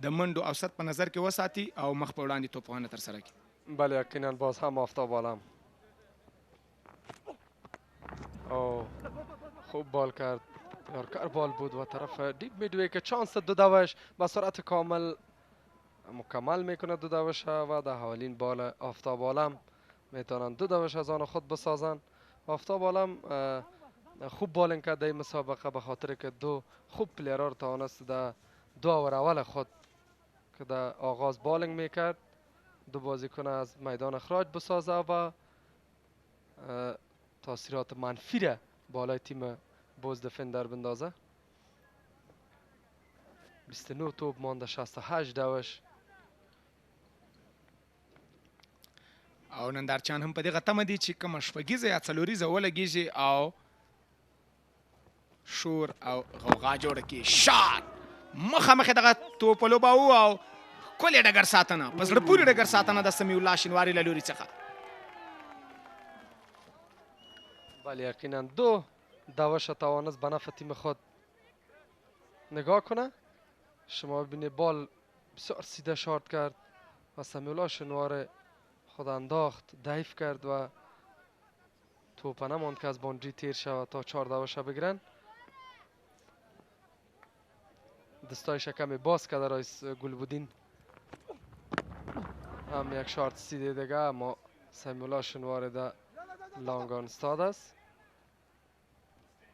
د منډو اوسط په نظر کې وساتي او مخ په وړاندې توپونه ترسره کړي. بله یقینا باز هم آفتاب عالم خوب بال کرد، یارکر بال بود و طرف دیپ میدوی که چانس 2 دوش با سرعت کامل مکمل میکنه 2 دوش و در حوالین بال آفتاب عالم میتونن 2 دوش از آن خود بسازن آفتاب عالم خوب بالینگ کرد در مسابقه به خاطر که دو خوب پلیرها رو توانست در 2 اوور اول خود که در آغاز بالینگ میکرد 2 بازیکن از میدان اخراج بسازه و تاثیرات منفی را بالای تیم بوز دفندر بندازه. 29 توپ مانده 68 دوش. او نندارچیان هم په دغه تمه دي چې کومه شپږیزه یا څلوریزه ولګېږي او شور او غوغا جوړه کړي. شاټ مخامخ دغه توپ لوباوه او ښکلې ډګر ساتنه په زړه پورې ډګر ساتنه د سمیع الله شینواري له لوري څخه. بله یقینا 2 دوش توانست به نفع تیم خود نگاه کنه. شما ببینید بال بسیار سیده شارت کرد و سمیع الله شینواری خود انداخت ضعیف کرد و توپ نماند که از باندری تیر شود تا 4 دوش بگیرن. دستایش کمی باز کرده رئیس گلبودین هم یک شارت سیده دیگه اما سمیع الله شینواری در لانگان استاد است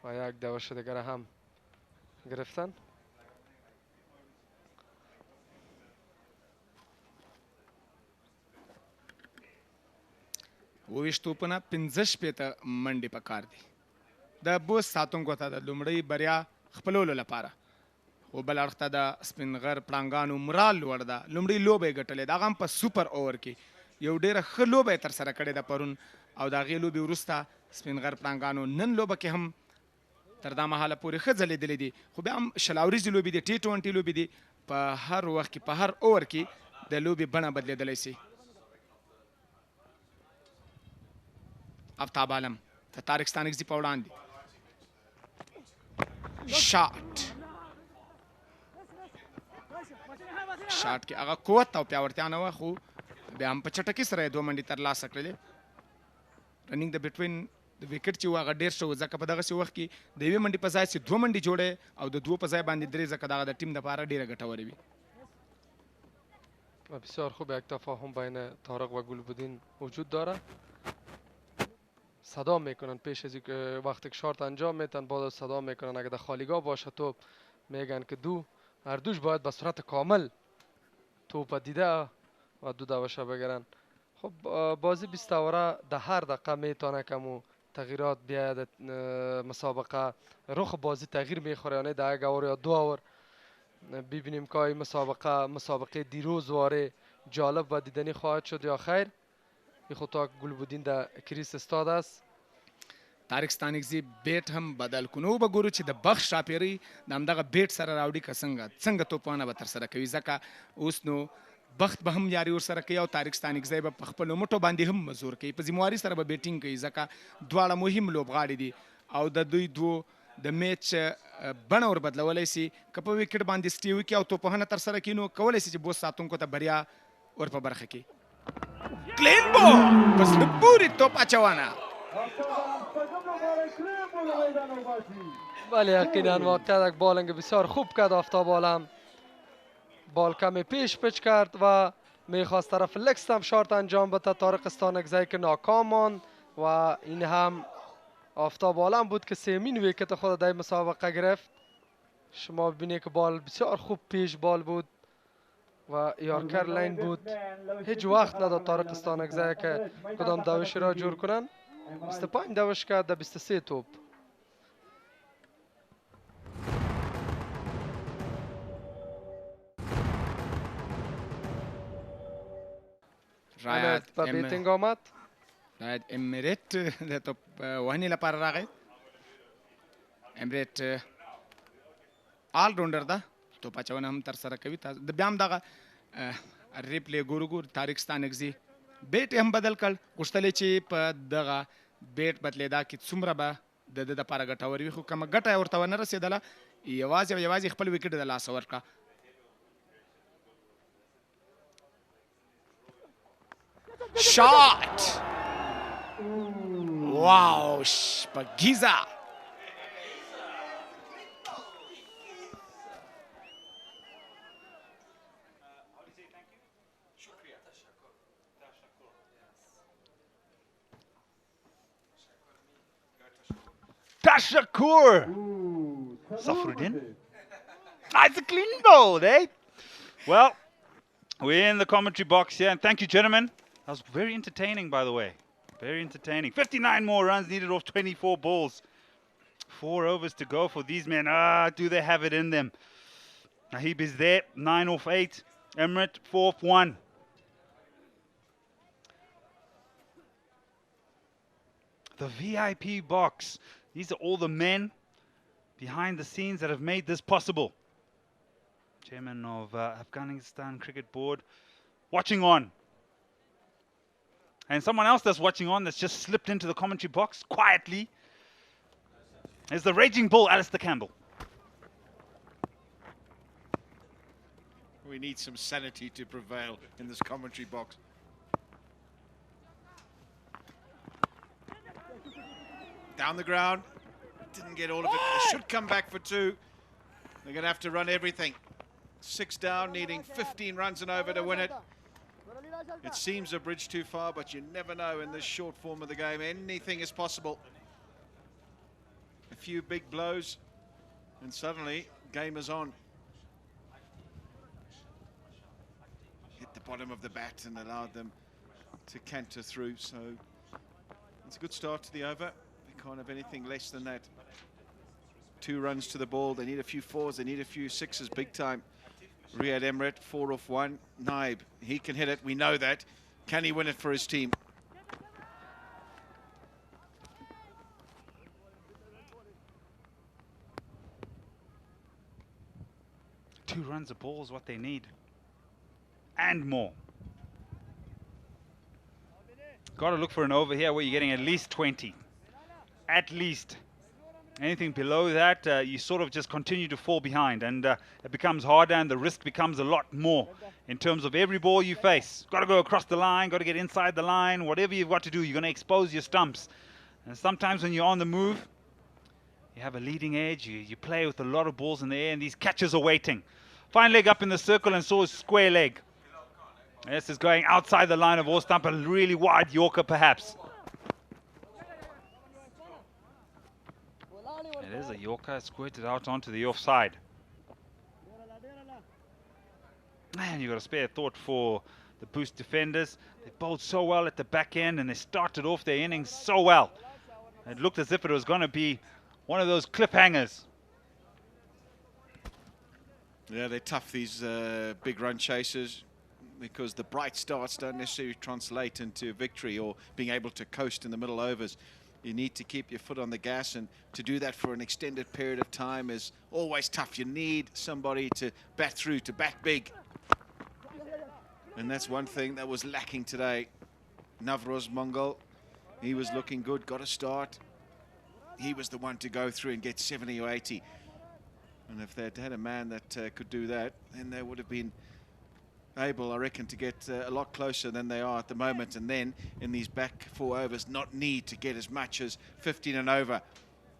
و یک دوش دیگر هم گرفتن. اوویشت توپونه 15 شپېته منډې په کار دي د بوس ساتونکو ته د لومړۍ بریا خپلولو لپاره. خو بل اړخ ته د سپین غر پړانګانو مرال لوړ ده. لومړۍ لوبه یې ګټلې ده هغه هم په سوپر اوور کې یو ډېره ښه لوبه یې ترسره کړې ده پرون او د هغې لوبې وروسته سپین غر پړانګانو نن لوبه کې هم تر دا مهاله پورې ښه ځلېدلې دي. خو بیا هم شلاوریزې لوبې دي T20 لوبې دي په هر وخت کې په هر اوور کې د لوبې بڼه بدلېدلی سي. آفتاب عالم د طارق ستانکزي په وړاندې شاټ کې هغه قوت او پیاوړتیا نه وه خو بیا هم په چټکۍ سره یې 2 منډې ترلاسه کړلې. رننګ د بټوین د وکټ چې و هغه ډېر ښه و ځکه په دغسې وخت کې د 1 منډې په ځای چې 2 منډې جوړې او د 2 په ځای باندې 3 ځکه دغه د ټیم دپاره ډېره ګټورې وي. بسیار خوب یک تفاهم بین طارق و گلبودین وجود داره. صدا میکنن پیش از اینکه وقتی که شارت انجام میتن بعد صدا میکنن اگه در خالیگاه باشه توپ میگن که هر دوش باید به صورت کامل توپ دیده و 2 دوشه بگیرن. خب بازی 20 اوره در هر دقیقه میتونه کمو تغییرات بیاید مسابقه رخ بازی تغییر میخوره یعنی در 1 اور یا 2 اور ببینیم که این مسابقه دیروز واره جالب و دیدنی خواهد شد یا خیر. این خود تا گلبودین در کریس استاد است. طارق ستانکزي بیټ هم بدل کړو. نو وګورو چې د بخش شاپیري د همدغه بیټ سره راوړي که څنګه توپونه به ترسره کوي ځکه اوس نو بخت به هم یاري ورسره کوي او طارق ستانکزي به په خپلو مټو باندې هم مزور کوي. په ذمواري سره به بیټینګ کوي ځکه دواړه مهم لوبغاړي دي او د دوی دوو د میچ بڼه ور بدلولی سي. که په وکټ باندې سټې وکړي او توپوهنه ترسره کړي نو کولی سي چې بوس ساتونکو ته بریا ور په برخه کړي. کلین بال په زړه پورې توپ اچونه. بله یقینا واقعا یک بالنگ بسیار خوب کرد آفتاب عالم. بال کمی پیش پچ کرد و میخواست طرف لکست هم شارت انجام بده طارق ستانکزی که ناکام ماند و این هم آفتاب عالم بود که 3مین ویکت خود در مسابقه گرفت. شما ببینید که بال بسیار خوب پیش بال بود و یارکر لین بود. هیچ وقت نداد طارق ستانکزی که کدام دوشی را جور کنن. 25 دوش کرد در 23 توپ. رایت به بیتینگ آمد. رایت امریت د توپ وهنې لپاره راغی. امریت آل راونډر ده توپ اچونه هم ترسره کوي. د بیا هم دغه ریپلی ګورو طارق ستانکزي بیټ هم بدل کړ. غوښتل چې په دغه بیټ بدلېدا کې څومره به د ده دپاره ګټور وي خو کومه ګټه یې ورته ونه رسېدله. یوازې او یوازې خپل وکټ د لاسه ورکړه. شاټ واو شپږیزه. Tashakur. Safruddin. It's a clean bowl, eh? Well, we're in the commentary box here, and thank you, gentlemen. That was very entertaining, by the way. Very entertaining. 59 more runs needed off 24 balls. 4 overs to go for these men. Do they have it in them? Nahib is there. 9 off 8. Emirates 4 off 1. The VIP box. These are all the men behind the scenes that have made this possible. Chairman of Afghanistan Cricket Board watching on. And someone else that's watching on that's just slipped into the commentary box quietly is the raging bull, Alistair Campbell. We need some sanity to prevail in this commentary box. Down the ground. Didn't get all of it. They should come back for 2. They're going to have to run everything. 6 down, needing 15 runs and over to win it. It seems a bridge too far, but you never know in this short form of the game. Anything is possible. A few big blows, and suddenly, game is on. Hit the bottom of the bat and allowed them to canter through. So it's a good start to the over. They can't have anything less than that. 2 runs to the ball. They need a few 4s. They need a few 6s big time. Riyad Emirates 4 off 1. Naib, he can hit it. We know that. Can he win it for his team? Two runs a ball is what they need. And more. Got to look for an over here where you're getting at least 20. At least. Anything below that, you sort of just continue to fall behind, and it becomes harder and the risk becomes a lot more in terms of every ball you face. Got to go across the line, got to get inside the line. Whatever you've got to do, you're going to expose your stumps. And sometimes when you're on the move, you have a leading edge, you play with a lot of balls in the air, and these catches are waiting. Fine leg up in the circle, and so is square leg. This is going outside the line of all stump, a really wide Yorker perhaps. It is a Yorker, squirted out onto the offside. Man, you've got to spare thought for the Boost defenders. They bowled so well at the back end, and they started off their innings so well. It looked as if it was going to be one of those cliffhangers. Yeah, they're tough, these big run chasers, because the bright starts don't necessarily translate into victory or being able to coast in the middle overs. You need to keep your foot on the gas, and to do that for an extended period of time is always tough. You need somebody to bat through, to bat big. And that's one thing that was lacking today. Navroz Mongol, he was looking good, got a start. He was the one to go through and get 70 or 80. And if they'd had a man that could do that, then they would have been able, I reckon, to get a lot closer than they are at the moment, and then in these back 4 overs not need to get as much as 15 and over.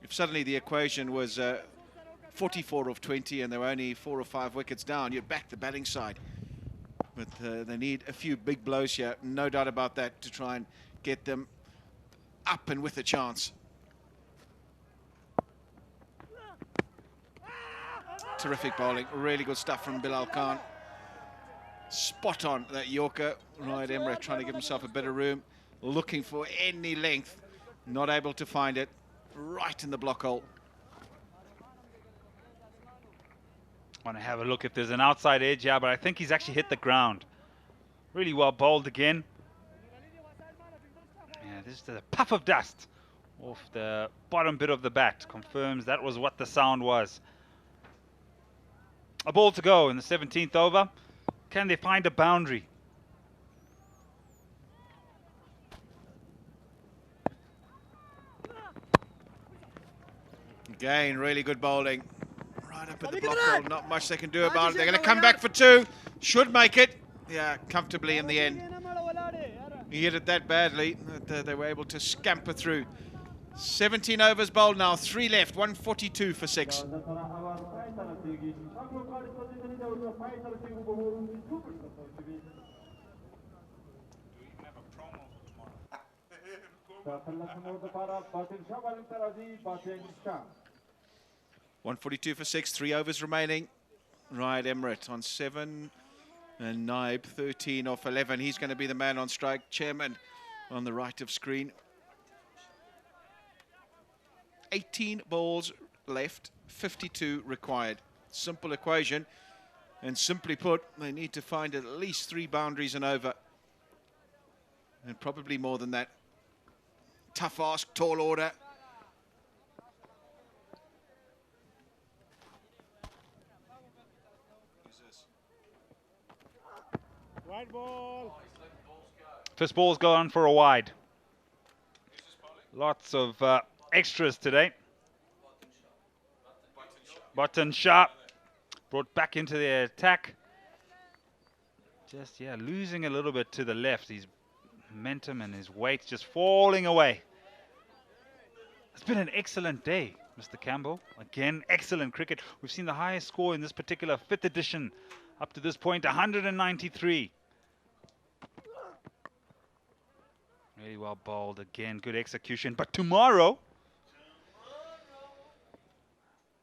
If suddenly the equation was 44 of 20 and there were only 4 or 5 wickets down, you'd back the batting side. But they need a few big blows here, no doubt about that, to try and get them up and with a chance. Terrific bowling, really good stuff from Bilal Khan. Spot on that Yorker. Riyad Emirates trying to give himself a bit of room, looking for any length, not able to find it, right in the block hole. Want to have a look if there's an outside edge here, but I think he's actually hit the ground. Really well bowled again. Yeah, this is a puff of dust off the bottom bit of the bat. Confirms that was what the sound was. A ball to go in the 17th over. Can they find a boundary? Again, really good bowling. Right up at the block hole, not much they can do about it. They're going to come back for 2. Should make it. Yeah, comfortably in the end. He hit it that badly that they were able to scamper through. 17 overs bowled now, 3 left, 142 for 6. 142 for 6, 3 overs remaining. Right, Emirates on 7 and Naib 13 off 11. He's going to be the man on strike. Chairman on the right of screen. 18 balls left, 52 required. Simple equation. And simply put, they need to find at least 3 boundaries and over. And probably more than that. Tough ask, tall order. Wide ball. First ball's gone for a wide. Lots of extras today. Button sharp. Brought back into the attack. Just, yeah, losing a little bit to the left. His momentum and his weight just falling away. It's been an excellent day, Mr. Campbell. Again, excellent cricket. We've seen the highest score in this particular 5th edition up to this point, 193. Really well bowled again, good execution. But tomorrow,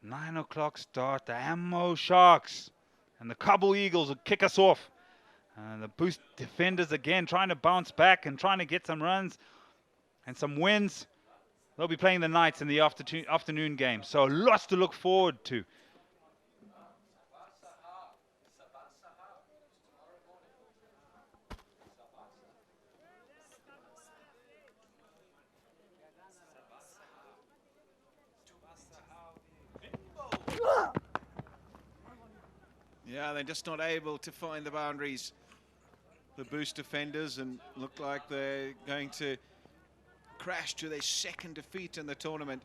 9 o'clock start, the Ammo Sharks and the Kabul Eagles will kick us off. And the Boost defenders again trying to bounce back and trying to get some runs and some wins. They'll be playing the Knights in the afternoon game. So lots to look forward to. Yeah, they're just not able to find the boundaries, the Boost defenders, and look like they're going to crash to their 2nd defeat in the tournament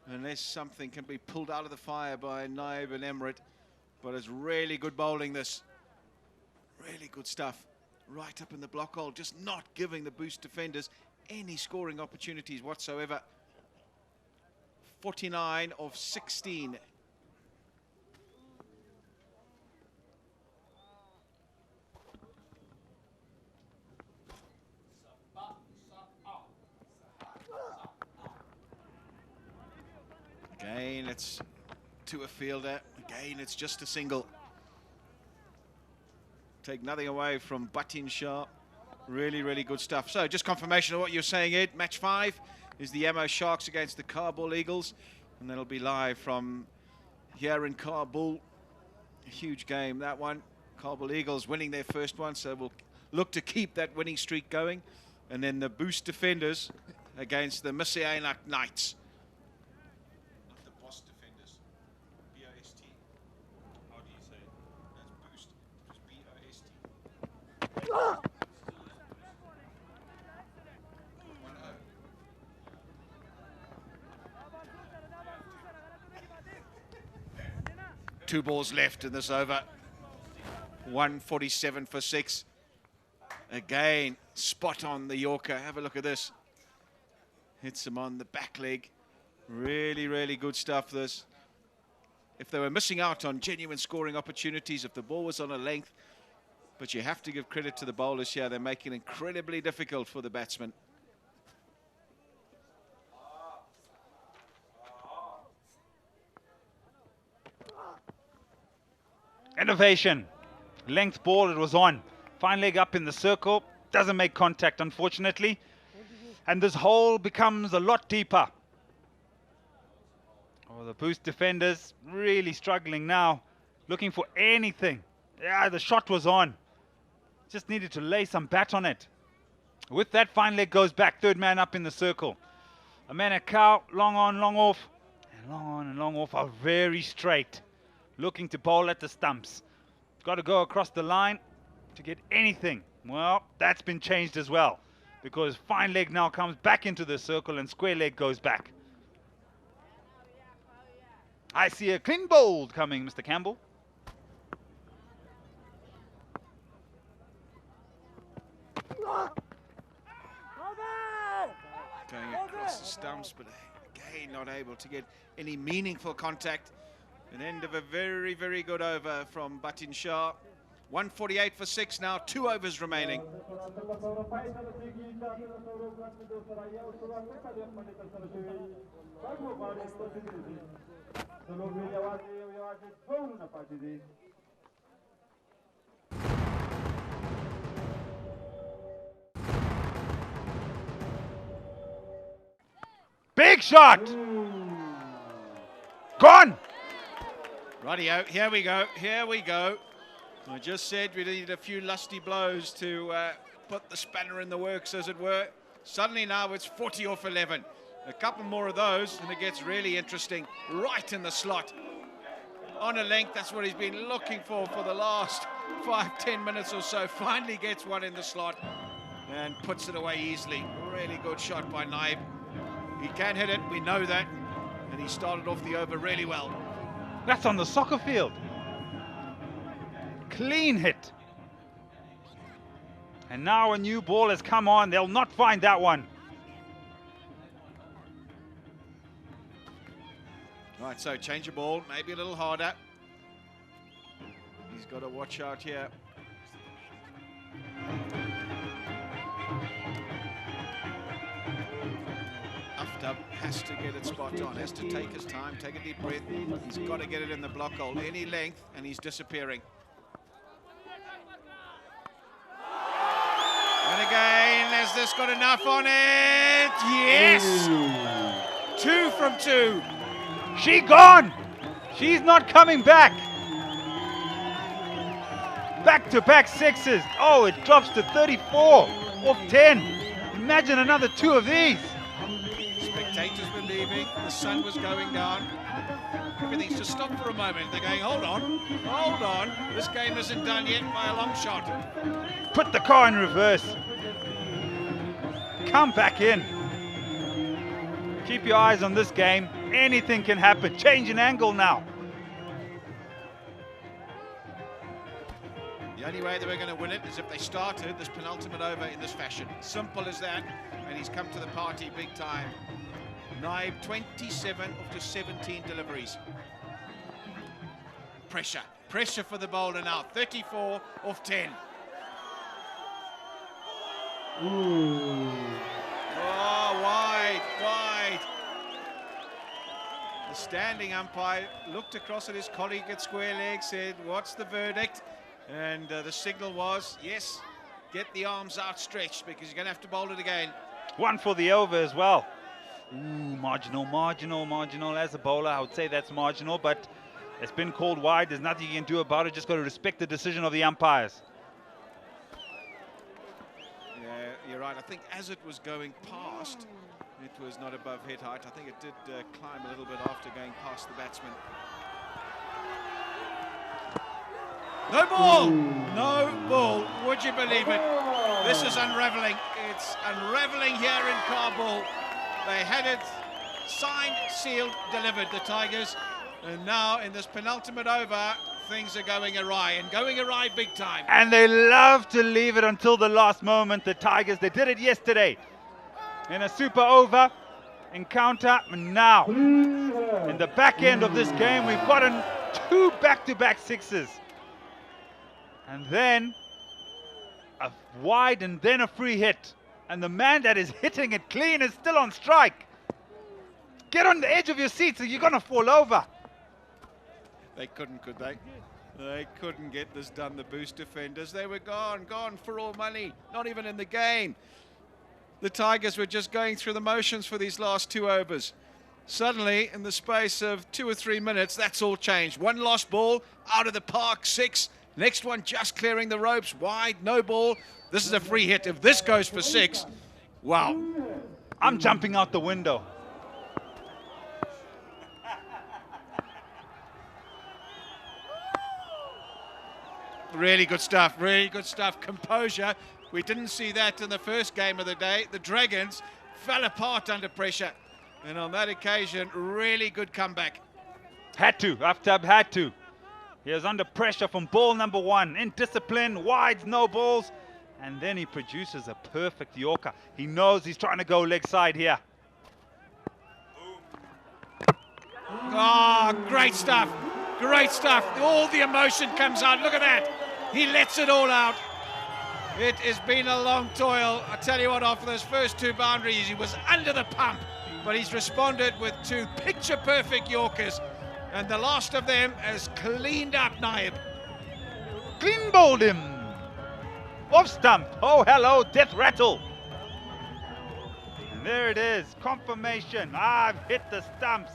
unless something can be pulled out of the fire by Naib and Emirates. But it's really good bowling, this. Really good stuff. Right up in the block hole, just not giving the Boost defenders any scoring opportunities whatsoever. 49 of 16. Again, it's to a fielder. Again, it's just a single. Take nothing away from Buttin Shah. Really, really good stuff. So, just confirmation of what you're saying, Ed. Match 5 is the Ammo Sharks against the Kabul Eagles. And that'll be live from here in Kabul. A huge game, that one. Kabul Eagles winning their first one, so we'll look to keep that winning streak going. And then the Boost defenders against the Messianic Knights. Two balls left in this over. 147 for 6. Again, spot on the Yorker. Have a look at this. Hits him on the back leg. Really, really good stuff, this. If they were missing out on genuine scoring opportunities, if the ball was on a length, but you have to give credit to the bowlers here. They're making it incredibly difficult for the batsmen. Innovation. Length ball, it was on. Fine leg up in the circle. Doesn't make contact, unfortunately. And this hole becomes a lot deeper. Oh, the Boost defenders really struggling now. Looking for anything. Yeah, the shot was on. Just needed to lay some bat on it. With that, fine leg goes back. Third man up in the circle. A man at cow, long on, long off. And long on and long off are very straight. Looking to bowl at the stumps. Got to go across the line to get anything. Well, that's been changed as well. Because fine leg now comes back into the circle and square leg goes back. I see a clean bowled coming, Mr. Campbell. Going across the stumps, but again not able to get any meaningful contact. An end of a very, very good over from Buttin Shah. 148 for 6 now, 2 overs remaining. Big shot! Gone! Rightio, here we go, here we go. I just said we needed a few lusty blows to put the spanner in the works, as it were. Suddenly now it's 40 off 11. A couple more of those and it gets really interesting. Right in the slot. On a length, that's what he's been looking for the last 5-10 minutes or so. Finally gets one in the slot and puts it away easily. Really good shot by Naib. He can hit it, we know that. And he started off the over really well. That's on the soccer field. Clean hit. And now a new ball has come on. They'll not find that one. Right, so change of ball, maybe a little harder. He's got to watch out here. Aftab has to get it spot on, has to take his time, take a deep breath. He's got to get it in the block hole, any length, and he's disappearing. And again, has this got enough on it? Yes! 2 from 2. She gone! She's not coming back. Back-to-back sixes. Oh, it drops to 34 off 10. Imagine another 2 of these. Spectators were leaving, the sun was going down. Everything's just stopped for a moment. They're going, hold on, this game isn't done yet by a long shot. Put the car in reverse. Come back in. Keep your eyes on this game. Anything can happen. Change an angle now. The only way they were going to win it is if they started this penultimate over in this fashion. Simple as that. And he's come to the party big time. Naib 27 of the 17 deliveries. Pressure for the bowler now. 34 off 10. Oh, wide. The standing umpire looked across at his colleague at square leg, said, what's the verdict? And the signal was, yes, get the arms outstretched because you're going to have to bowl it again. 1 for the over as well. Ooh, marginal. As a bowler, I would say that's marginal, but it's been called wide. There's nothing you can do about it. Just got to respect the decision of the umpires. Yeah, you're right. I think as it was going past, it was not above head height. I think it did climb a little bit after going past the batsman. No ball, would you believe it? This is unraveling. It's unraveling here in Kabul. They had it signed, sealed, delivered, the Tigers. And now in this penultimate over, things are going awry, and going awry big time. And they love to leave it until the last moment, the Tigers. They did it yesterday in a super over encounter. And now, in the back end of this game, we've gotten 2 back-to-back sixes. And then a wide and then a free hit. And the man that is hitting it clean is still on strike. Get on the edge of your seats or you're going to fall over. They couldn't, could they? They couldn't get this done, the Boost defenders. They were gone for all money, not even in the game. The Tigers were just going through the motions for these last 2 overs. Suddenly, in the space of 2 or 3 minutes, that's all changed. 1 lost ball, out of the park, 6. Next one just clearing the ropes, wide, no ball. This is a free hit. If this goes for 6, wow. I'm jumping out the window. Really good stuff, composure. We didn't see that in the first game of the day. The Dragons fell apart under pressure. And on that occasion, really good comeback. Had to, Aftab had to. He was under pressure from ball number 1. In discipline, wides, no balls. And then he produces a perfect Yorker. He knows he's trying to go leg side here. Oh, great stuff. All the emotion comes out. Look at that. He lets it all out. It has been a long toil. I tell you what, after those first two boundaries, he was under the pump, but he's responded with two picture-perfect Yorkers, and the last of them has cleaned up Naib. Clean bowled him. Off stump. Oh, hello, death rattle. And there it is, confirmation. I've hit the stumps.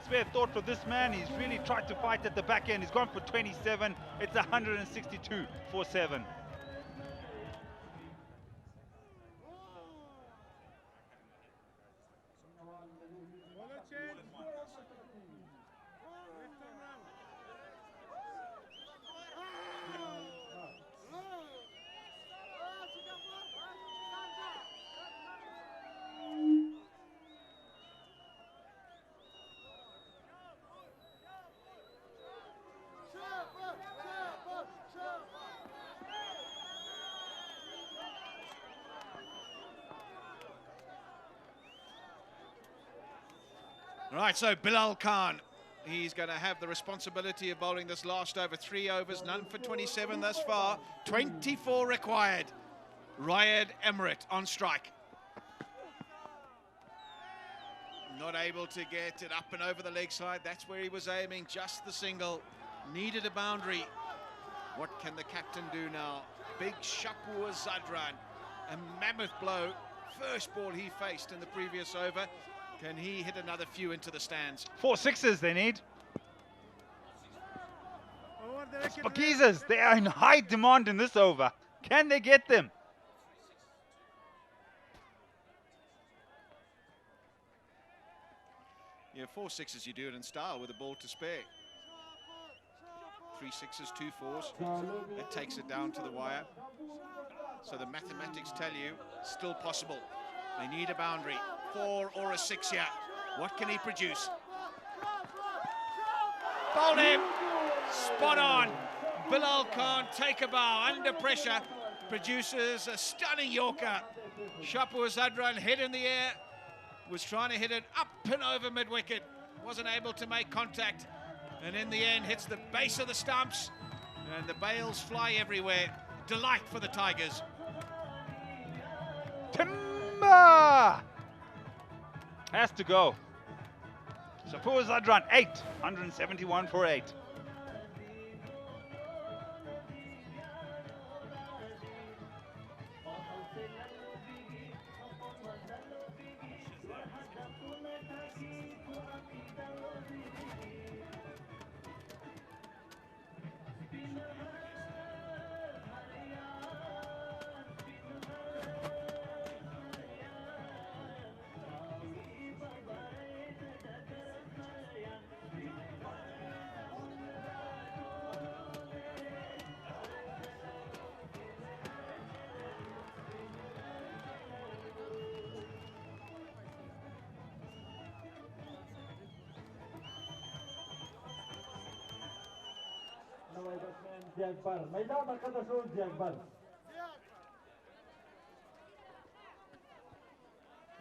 Spare thought for this man. He's really tried to fight at the back end. He's gone for 27. It's 162 for 7. Right, so Bilal Khan, he's going to have the responsibility of bowling this last over. 3 overs, none for 27 thus far. 24 required. Riyad Emrit on strike. Not able to get it up and over the leg side. That's where he was aiming, just the single. Needed a boundary. What can the captain do now? Big Shpageeza Zadran, a mammoth blow. First ball he faced in the previous over. Can he hit another few into the stands? 4 sixes they need. Shpageezas, they are in high demand in this over. Can they get them? Yeah, 4 sixes, you do it in style with a ball to spare. 3 sixes, 2 fours. That takes it down to the wire. So the mathematics tell you, still possible. They need a boundary, 4 or a 6 here. What can he produce? Bowled him, spot on. Bilal Khan, take a bow, under pressure, produces a stunning Yorker. Shpageeza Zadran, head in the air, was trying to hit it up and over mid-wicket, wasn't able to make contact, and in the end hits the base of the stumps, and the bails fly everywhere. Delight for the Tigers. Timber! Has to go. Shpageeza Zadran, 8. 171 for 8.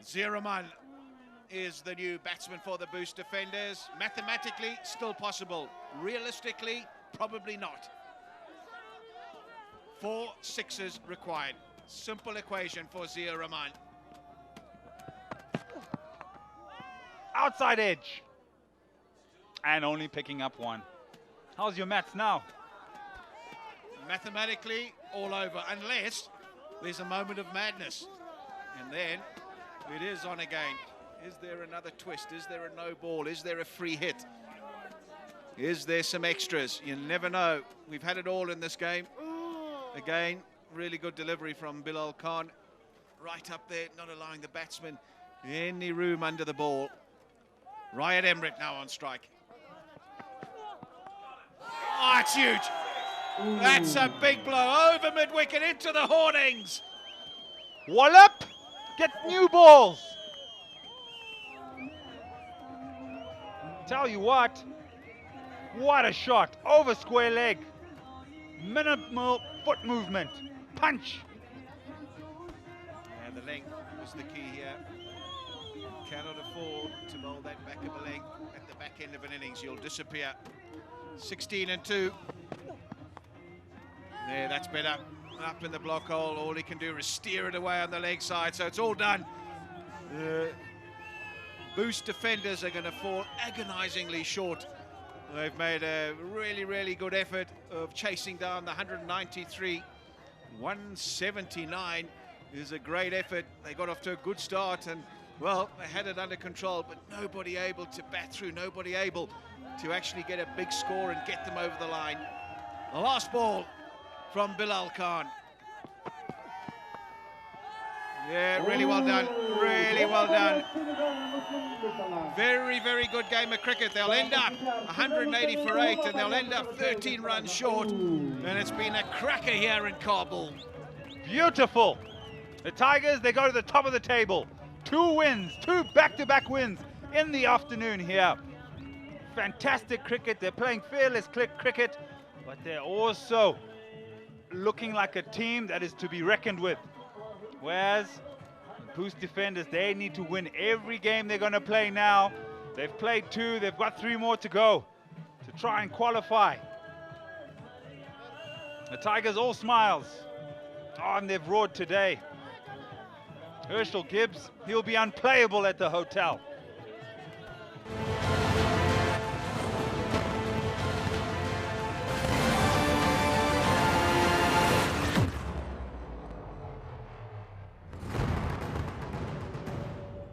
Ziraman is the new batsman for the Boost defenders. Mathematically, still possible. Realistically, probably not. 4 sixes required. Simple equation for Ziraman. Outside edge. And only picking up 1. How's your maths now? Mathematically, all over, unless there's a moment of madness. And then it is on again. Is there another twist? Is there a no ball? Is there a free hit? Is there some extras? You never know. We've had it all in this game. Again, really good delivery from Bilal Khan. Right up there, not allowing the batsman any room under the ball. Riyad Emrit now on strike. Oh, it's huge. That's a big blow over mid-wicket into the hoardings. Wallop! Get new balls! Tell you what a shot. Over square leg. Minimal foot movement. Punch. And the length was the key here. Cannot afford to bowl that back of a leg at the back end of an innings. You'll disappear. 16 and 2. Yeah, that's better. Up in the block hole, all he can do is steer it away on the leg side, so it's all done. Boost defenders are going to fall agonizingly short. They've made a really, really good effort of chasing down the 193. 179 is a great effort. They got off to a good start and, well, they had it under control, but nobody able to bat through, nobody able to actually get a big score and get them over the line. The last ball from Bilal Khan. Yeah, really well done, really well done. Very, very good game of cricket. They'll end up 180 for 8 and they'll end up 13 runs short. And it's been a cracker here in Kabul. Beautiful. The Tigers, they go to the top of the table. 2 wins, 2 back-to-back wins in the afternoon here. Fantastic cricket. They're playing fearless cricket, but they're also looking like a team that is to be reckoned with. Whereas Boost defenders, they need to win every game they're going to play now. They've played 2, they've got 3 more to go to try and qualify. The Tigers all smiles. Oh, and they've roared today. Herschel Gibbs, he'll be unplayable at the hotel.